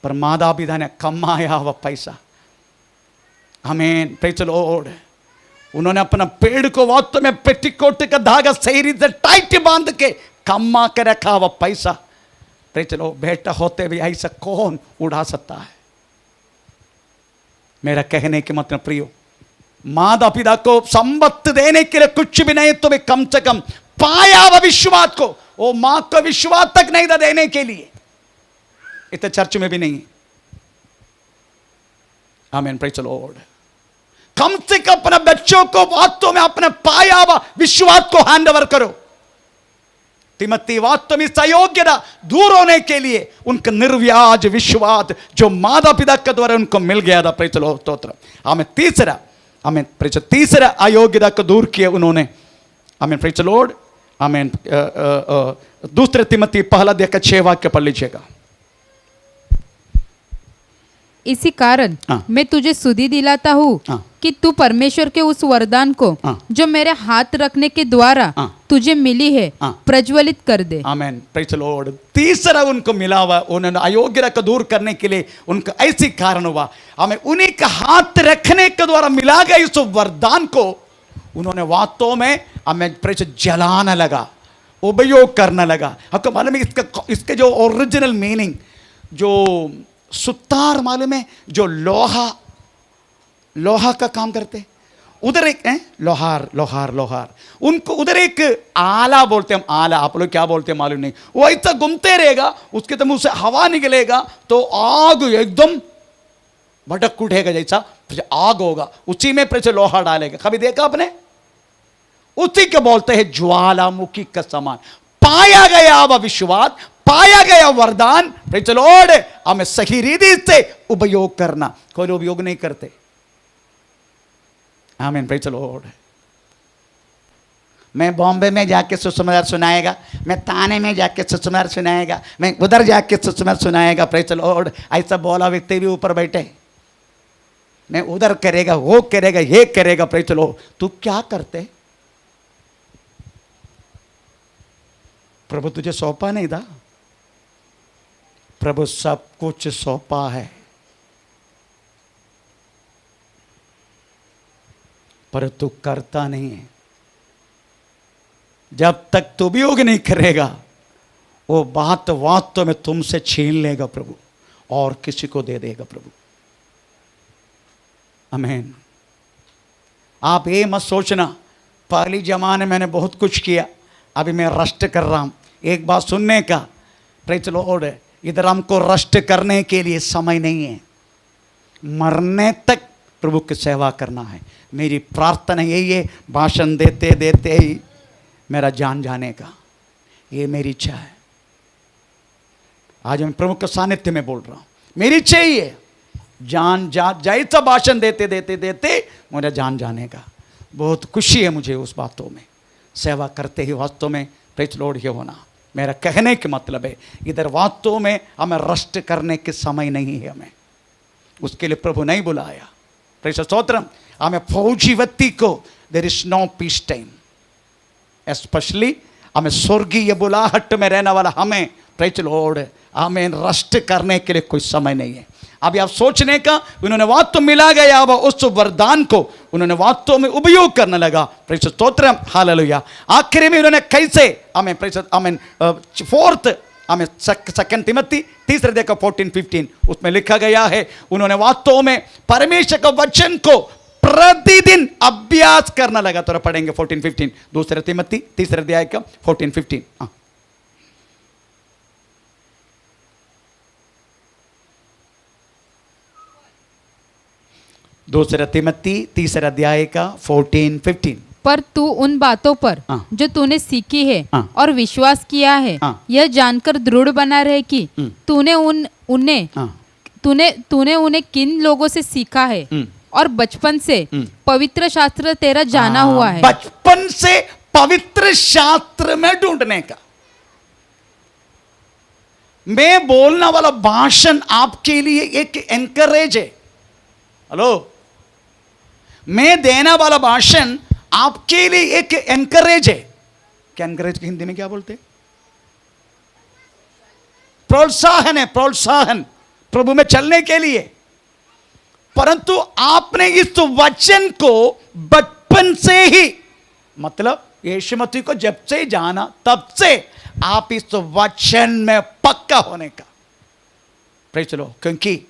पर माता पिता ने कमाया हुआ पैसा, आमीन, प्रेज़ द लॉर्ड, उन्होंने अपना पेड़ को वास्तव में पेटीकोट का धागा सही से टाइट बांध के कमा के रखा हुआ पैसा, प्रेज़ द लॉर्ड, बेटा होते भी ऐसा कौन उड़ा सकता है? मेरा कहने के मतलब प्रियो, माता पिता को संपत्ति देने के लिए कुछ भी नहीं तो भी कम से कम पाया हुआ विश्वास को, वो मां को विश्वास तक नहीं था देने के लिए। इतने चर्च में भी नहीं। आमीन, प्रेज़ द लॉर्ड। कम से कम अपने बच्चों को वास्तव में अपने पाया हुआ विश्वास को हैंड ओवर करो। तिमोथी वास्तव में अयोग्यता दूर होने के लिए उनका निर्व्याज विश्वास जो माता पिता के द्वारा उनको मिल गया था, प्रेज़ द लॉर्ड, स्तोत्र। हमें तीसरा अयोग्यता को दूर किया उन्होंने। आमीन, प्रेज़ द लॉर्ड। आमीन। 2 तिमोथी 1 अध्याय 6 वाक्य पढ़ लीजिएगा। इसी कारण हाँ। मैं तुझे सुधि दिलाता हूँ हाँ। कि तू परमेश्वर के उस वरदान को हाँ। जो मेरे हाथ रखने के द्वारा हाँ। तुझे मिली है हाँ। प्रज्वलित कर दे। आमेन, प्रेज द लॉर्ड। तीसरा उनको मिला हुआ, उन्होंने अयोग्यता को दूर करने के लिए उनका ऐसी कारण हुआ, हमें उन्हीं का हाथ रखने के द्वारा मिला गया इस वरदान को उन्होंने वास्तव में हमें प्रेज जलाना लगा, उपयोग करना लगा। आपको मालूम है इसके जो ओरिजिनल मीनिंग, जो सुतार मालूम है, जो लोहा का काम करते, उधर एक लोहार लोहार लोहार, उनको उधर एक आला बोलते हैं हम, आला, आप लोग क्या बोलते हैं मालूम नहीं, वो ऐसा घूमते रहेगा, उसके तो मुंह से हवा निकलेगा तो आग एकदम भटक उठेगा, जैसा आग होगा, उसी में फिर लोहा डालेगा। कभी देखा आपने? उसी के बोलते हैं ज्वालामुखी का समान। पाया गया वह विश्वास, पाया गया वरदान, प्रेज द लॉर्ड, हमें सही रीति से उपयोग करना। कोई उपयोग नहीं करते। आमीन, प्रेज द लॉर्ड। मैं बॉम्बे में जाके सुसमाचार सुनाएगा, मैं ताने में जाके सुसमाचार सुनाएगा, मैं उधर जाके सुसमाचार सुनाएगा, प्रेज द लॉर्ड, ऐसा बोला व्यक्ति भी ऊपर बैठे, मैं उधर करेगा, वो करेगा, ये करेगा, प्रेज द लॉर्ड। तू क्या करते? प्रभु तुझे सौंपा नहीं था? प्रभु सब कुछ सौंपा है, पर तू करता नहीं है। जब तक तू उपयोग नहीं करेगा, वो बात वास्तव में तुमसे छीन लेगा प्रभु और किसी को दे देगा प्रभु। आमीन। आप ये मत सोचना पहले जमाने मैंने बहुत कुछ किया, अभी मैं रस्ट कर रहा हूं। एक बात सुनने का, प्रेज द लॉर्ड, इधर हमको रस्ट करने के लिए समय नहीं है, मरने तक प्रभु की सेवा करना है। मेरी प्रार्थना यही है, भाषण देते देते ही मेरा जान जाने का, ये मेरी इच्छा है। आज मैं प्रभु के सानिध्य में बोल रहा हूं, मेरी इच्छा ही है, जैसा भाषण देते देते देते मेरा जान जाने का। बहुत खुशी है मुझे उस बातों में, सेवा करते ही वास्तव में प्रेज लॉर्ड ये होना। मेरा कहने का मतलब है, इधर वास्तव में हमें रस्ट करने के समय नहीं है, हमें उसके लिए प्रभु नहीं बुलाया। प्रेज स्तोत्रम। हमें फौजी व्यक्ति को there is no peace time, specially हमें स्वर्गीय बुलाहट में रहने वाला हमें, प्रेज लॉर्ड, हमें रस्ट करने के लिए कोई समय नहीं है। अभी आप सोचने का, उन्होंने वास्तव मिला गया अब उस वरदान को उन्होंने वास्तव में उपयोग करने लगा। Praise stotram, hallelujah. आखिर में उन्होंने कैसे, हमें प्रेज आमीन, फोर्थ हमें सेकंड तिमोथी तीसरे अध्याय का 14-15 उसमें लिखा गया है, उन्होंने वास्तव में परमेश्वर का वचन को प्रतिदिन अभ्यास करना लगा। तो पढ़ेंगे 14-15, दूसरे तिमोथी तीसरे अध्याय का 14-15। दूसरा तिमोथी तीसरा अध्याय का 14-15। पर तू उन बातों पर जो तूने सीखी है और विश्वास किया है, यह जानकर दृढ़ बना रहे कि तूने उन्हें किन लोगों से सीखा है और बचपन से पवित्र शास्त्र तेरा जाना हुआ है। बचपन से पवित्र शास्त्र में ढूंढने का। मैं बोलने वाला भाषण आपके लिए एक एनकरेज है। हेलो, मैं देने वाला भाषण आपके लिए एक एनकरेज है। क्या एनकरेज की हिंदी में क्या बोलते? प्रोत्साहन है, प्रोत्साहन प्रभु में चलने के लिए। परंतु आपने इस वचन को बचपन से ही, मतलब यीशु मसीह को जब से जाना तब से आप इस वचन में पक्का होने का प्रेज लो। क्योंकि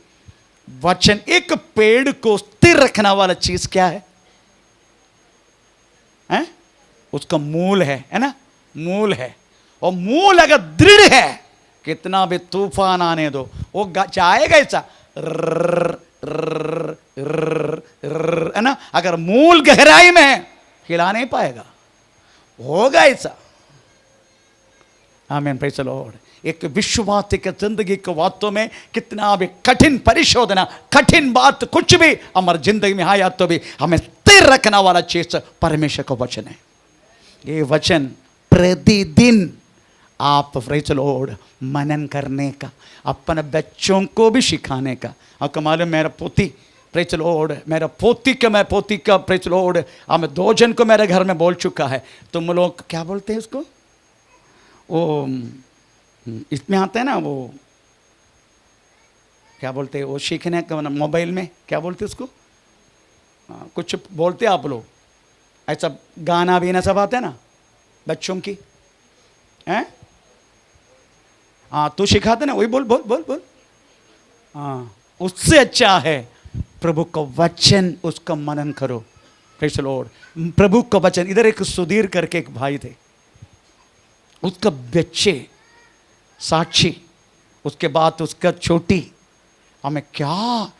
वचन, एक पेड़ को स्थिर रखने वाला चीज क्या है? हैं? उसका मूल है ना? मूल है। और मूल अगर दृढ़ है, कितना भी तूफान आने दो वो जाएगा ऐसा, है ना? अगर मूल गहराई में है, हिला नहीं पाएगा, होगा ऐसा। आमीन, प्रेज द लॉर्ड। एक विश्वासी की जिंदगी के वास्तव में कितना भी कठिन परिशोधना, कठिन बात कुछ भी हमारी जिंदगी में आया तो भी हमें स्थिर रखने वाला चीज परमेश्वर का वचन है। ये वचन प्रतिदिन आप प्रेज़ द लॉर्ड मनन करने का, अपने बच्चों को भी सिखाने का। आपको मालूम मेरा पोती प्रेज़ द लॉर्ड, मेरा पोती का प्रेज़ द लॉर्ड, मैं 2 जन को मेरे घर में बोल चुका है। तुम लोग क्या बोलते हैं उसको, वो इसमें आता है ना, वो क्या बोलते हैं, वो सीखने का मोबाइल में क्या बोलते हैं उसको, कुछ बोलते हैं आप लोग, ऐसा गाना भी ना सब आता है ना बच्चों की, हैं? तू सिखाते ना, वही बोल बोल बोल बोल। उससे अच्छा है प्रभु का वचन, उसका मनन करो। प्रेज़ द लॉर्ड, प्रभु का वचन। इधर एक सुधीर करके एक भाई थे, उसका बच्चे साक्षी, उसके बाद उसका छोटी, हमें क्या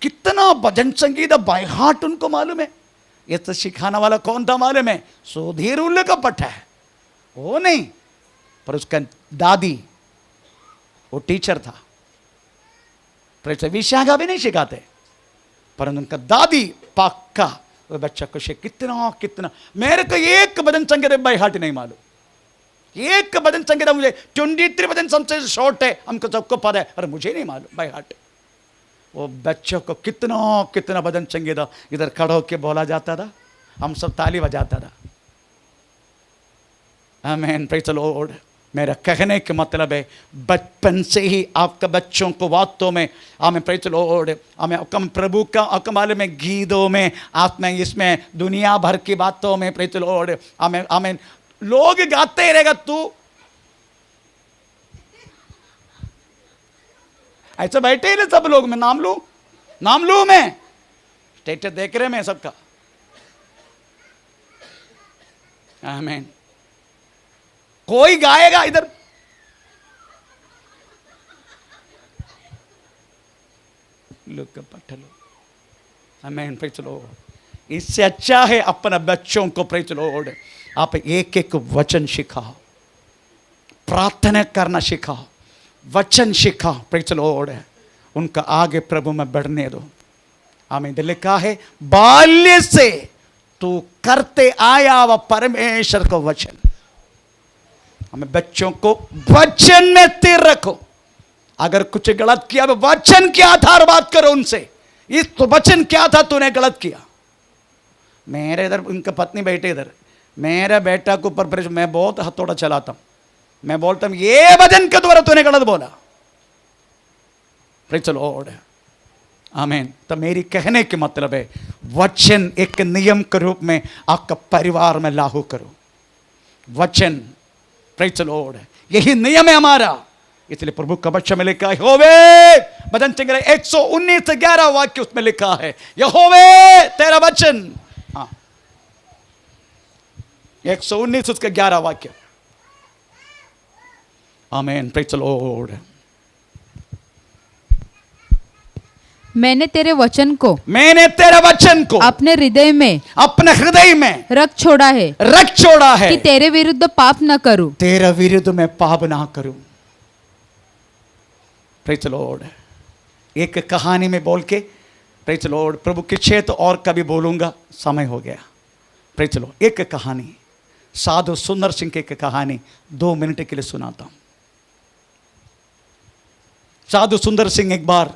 कितना भजन संगीत बाय हार्ट उनको मालूम है। ये तो सिखाने वाला कौन था मालूम है, सुधीर उल्ले का पट्टा है वो नहीं, पर उसका दादी वो टीचर था। विशाखा भी नहीं सिखाते, परंतु उनका दादी पक्का वो बच्चा को कितना कितना। मेरे को एक भजन संगीत बाय हार्ट नहीं मालूम, एक भजन संगीत मुझे 23 भजन सबसे शॉर्ट है, हमको सबको पता है, और मुझे नहीं मालूम बाय हार्ट। वो बच्चों को कितना कितना भजन संगीत इधर खड़ा होके बोला जाता था, हम सब ताली बजाता था। आमीन, प्रेज़ द लॉर्ड। मेरा कहने का मतलब है बचपन से ही आपका बच्चों को वास्तव में, हमें प्रेज़ द लॉर्ड, हमें कम प्रभु का अकमाल में, गीतों में, आत्मा इसमें, दुनिया भर की बातों में, प्रेज़ द लॉर्ड, हमें हमें लोग गाते ही रहेगा, तू ऐसे बैठे ही सब लोग, मैं नाम लू मैं, स्टेटस देख रहे मैं सबका। आमीन। कोई गाएगा इधर, लोग पठलो। आमीन, प्रेज़ द लॉर्ड। इससे अच्छा है अपने बच्चों को प्रेज़ द लॉर्ड आप एक एक वचन सिखाओ, प्रार्थना करना सिखाओ, वचन सिखाओ, प्रेज़ द लॉर्ड, उनका आगे प्रभु में बढ़ने दो। आमीन। लिखा है बाल्य से तू करते आया वह परमेश्वर का वचन। हमें बच्चों को वचन में स्थिर रखो। अगर कुछ गलत किया तो वचन के आधार बात करो उनसे, इस तो वचन क्या था तूने गलत किया। मेरे इधर उनका पत्नी बैठे इधर, मेरा बेटा को ऊपर मैं बहुत हथौड़ा चलाता हूं, मैं बोलता हूं ये वचन के द्वारा तूने गलत बोला। Praise the Lord. आमीन। तो मेरी कहने के मतलब है वचन एक नियम के रूप में आपका परिवार में लागू करो। वचन, प्रेज़ द लॉर्ड, यही नियम है हमारा। इसलिए प्रभु का वचन में लिखा है, यहोवे, भजन संग्रह 119 से 11 वाक्य उसमें लिखा है, यहोवे तेरा वचन। 119 उसके 11 वाक्य। आमीन, प्रेज़ द लॉर्ड। मैंने तेरे वचन को अपने हृदय में रख छोड़ा है कि तेरे विरुद्ध पाप न करूं, तेरा विरुद्ध में पाप ना करूं। Praise the Lord. एक कहानी में बोल के प्रेज़ द लॉर्ड, प्रभु की इच्छा तो और कभी बोलूंगा, समय हो गया। Praise the Lord. एक कहानी, साधु सुंदर सिंह की एक कहानी 2 मिनट के लिए सुनाता हूं। साधु सुंदर सिंह एक बार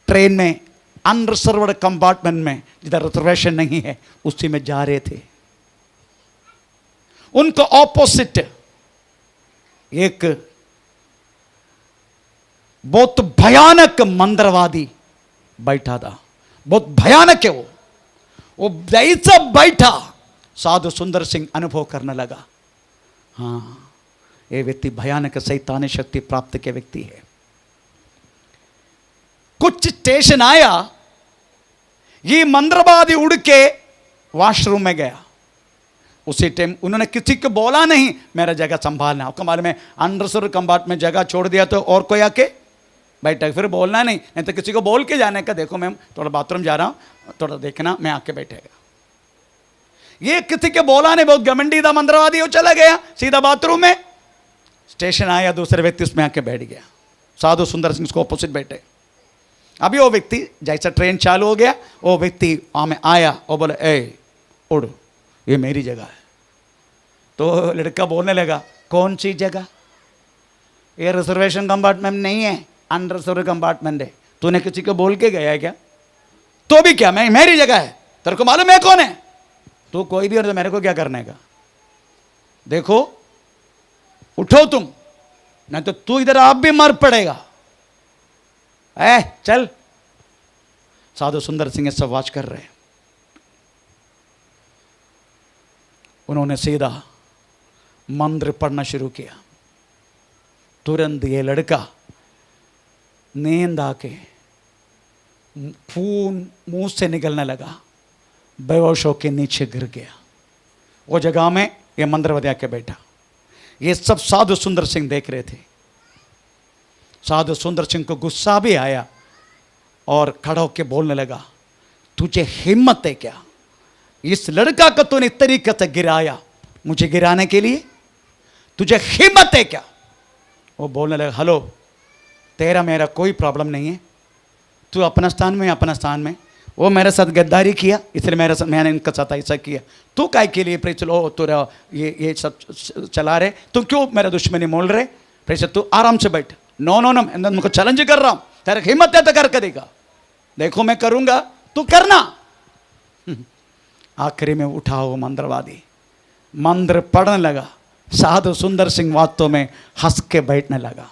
ट्रेन में अनरिजर्व्ड कंपार्टमेंट में, जिधर रिजर्वेशन नहीं है, उसी में जा रहे थे। उनको ऑपोजिट एक बहुत भयानक मंत्रवादी बैठा था। बहुत भयानक है वो जैसा बैठा, साधु सुंदर सिंह अनुभव करने लगा, हाँ ये व्यक्ति भयानक शैतानी शक्ति प्राप्त के व्यक्ति है। कुछ स्टेशन आया, ये मंत्रवादी उड़ के वॉशरूम में गया। उसी टाइम उन्होंने किसी को बोला नहीं मेरा जगह संभालना। आपको मालूम है अनरिजर्व्ड कंपार्टमेंट जगह छोड़ दिया तो और कोई आके बैठा, फिर बोलना नहीं तो किसी को बोल के जाने का, देखो मैम थोड़ा बाथरूम जा रहा हूं, थोड़ा देखना, मैं आके बैठेगा। ये किसी के बोला नहीं, बहुत घमंडी था मंत्रवादी, वो चला गया सीधा बाथरूम में। स्टेशन आया, दूसरे व्यक्ति उसमें आके बैठ गया। साधु सुंदर सिंह उसको ऑपोजिट बैठे। अभी वो व्यक्ति जैसा ट्रेन चालू हो गया, वो व्यक्ति हमें आया और बोले ए उड़, ये मेरी जगह है। तो लड़का बोलने लगा, कौन सी जगह? ये रिजर्वेशन कंपार्टमेंट नहीं है, अनरिजर्व कंपार्टमेंट है। तूने किसी को बोल के गया है क्या? तो भी क्या, मैं मेरी जगह है, तेरे को मालूम है कौन है? तू कोई भी हो तो मेरे को क्या करने का? देखो उठो तुम, नहीं तो तू इधर आप भी मर पड़ेगा। चल। साधु सुंदर सिंह सब वाच कर रहे। उन्होंने सीधा मंत्र पढ़ना शुरू किया। तुरंत ये लड़का नींद आके खून मुंह से निकलने लगा, बेहोश होके नीचे गिर गया। वो जगह में ये मंत्र बजा के बैठा। ये सब साधु सुंदर सिंह देख रहे थे। साधु सुंदर सिंह को गुस्सा भी आया और खड़ा होकर बोलने लगा, तुझे हिम्मत है क्या? इस लड़का को तूने इस तरीके से गिराया, मुझे गिराने के लिए? तुझे हिम्मत है क्या? वो बोलने लगा, हेलो, तेरा मेरा कोई प्रॉब्लम नहीं है, तू अपना स्थान में, अपना स्थान में। वो मेरे साथ गद्दारी किया, इसलिए मैंने इनका साथ ऐसा किया। तू काय के लिए प्रेच लो, तुरा ये सब चला रहे, तुम क्यों मेरा दुश्मनी मोल रहे? प्रेच तू आराम से बैठ। नो नो नो, मैं तुमको चैलेंज कर रहा हूं, तेरा हिम्मत है तो कर देगा। देखो मैं करूंगा, तू करना। आखिरी में उठा वो मंत्रवादी, मंत्र पढ़ने लगा। साधु सुंदर सिंह वास्तव में हंस के बैठने लगा।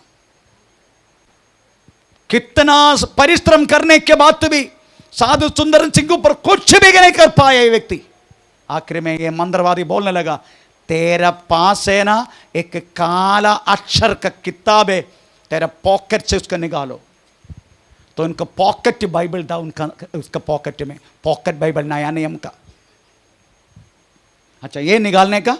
कितना परिश्रम करने के बाद भी साधु सुंदर सिंह के ऊपर कुछ भी नहीं कर पाया ये व्यक्ति। आखिर में ये मंत्रवादी बोलने लगा, तेरा पास है ना एक काला अक्षर का किताब है, तेरा पॉकेट से उसका निकालो। तो उनका पॉकेट बाइबल था, उनका उसका पॉकेट में, पॉकेट बाइबल नया नियम का। अच्छा, ये निकालने का,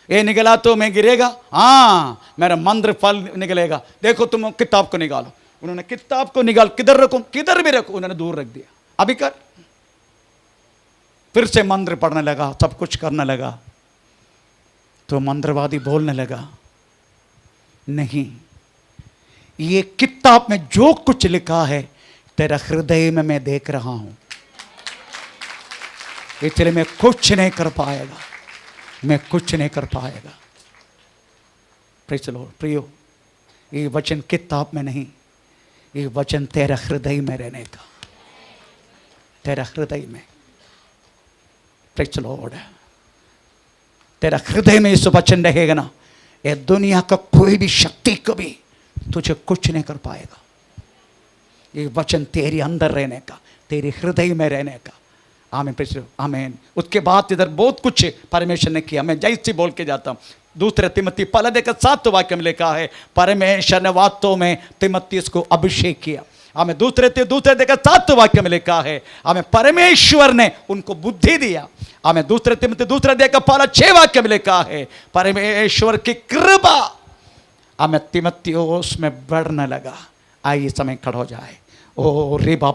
ये निकला तो मैं गिरेगा? हाँ, मेरा मंत्र फल निकलेगा। देखो तुम किताब को निकालो। उन्होंने किताब को निकाल, किधर रखूं? किधर भी रखो, उन्होंने दूर रख दिया। अभी कर। फिर से मंत्र पढ़ने लगा, सब कुछ करने लगा। तो मंत्रवादी बोलने लगा, नहीं, ये किताब में जो कुछ लिखा है तेरा हृदय में मैं देख रहा हूं, इसलिए मैं कुछ नहीं कर पाएगा, मैं कुछ नहीं कर पाएगा। Praise the Lord. प्रियो, ये वचन किताब में नहीं, ये वचन तेरा हृदय में रहने का, तेरा हृदय में। Praise the Lord. तेरा हृदय में इस वचन रहेगा ना, ये दुनिया का कोई भी शक्ति कभी तुझे कुछ नहीं कर पाएगा। ये वचन तेरे अंदर रहने का, तेरे हृदय में रहने का। आमीन, प्रेज़ द लॉर्ड, आमीन। उसके बाद इधर बहुत कुछ परमेश्वर ने किया। मैं जैसे बोल के जाता हूँ। दूसरे तिमोथी पहले 7 वाक्य में लिखा है, परमेश्वर ने वास्तव में तिमोथियुस को अभिषेक किया। हमें दूसरे 7 वाक्य में लिखा है, हमें परमेश्वर ने उनको बुद्धि दिया। हमें दूसरे तिमोथी 6 वाक्य में लिखा है, परमेश्वर की कृपा हमें तिमोथियुस में बढ़ने लगा। आइए समय खड़ा हो जाए। ओ रे बाबा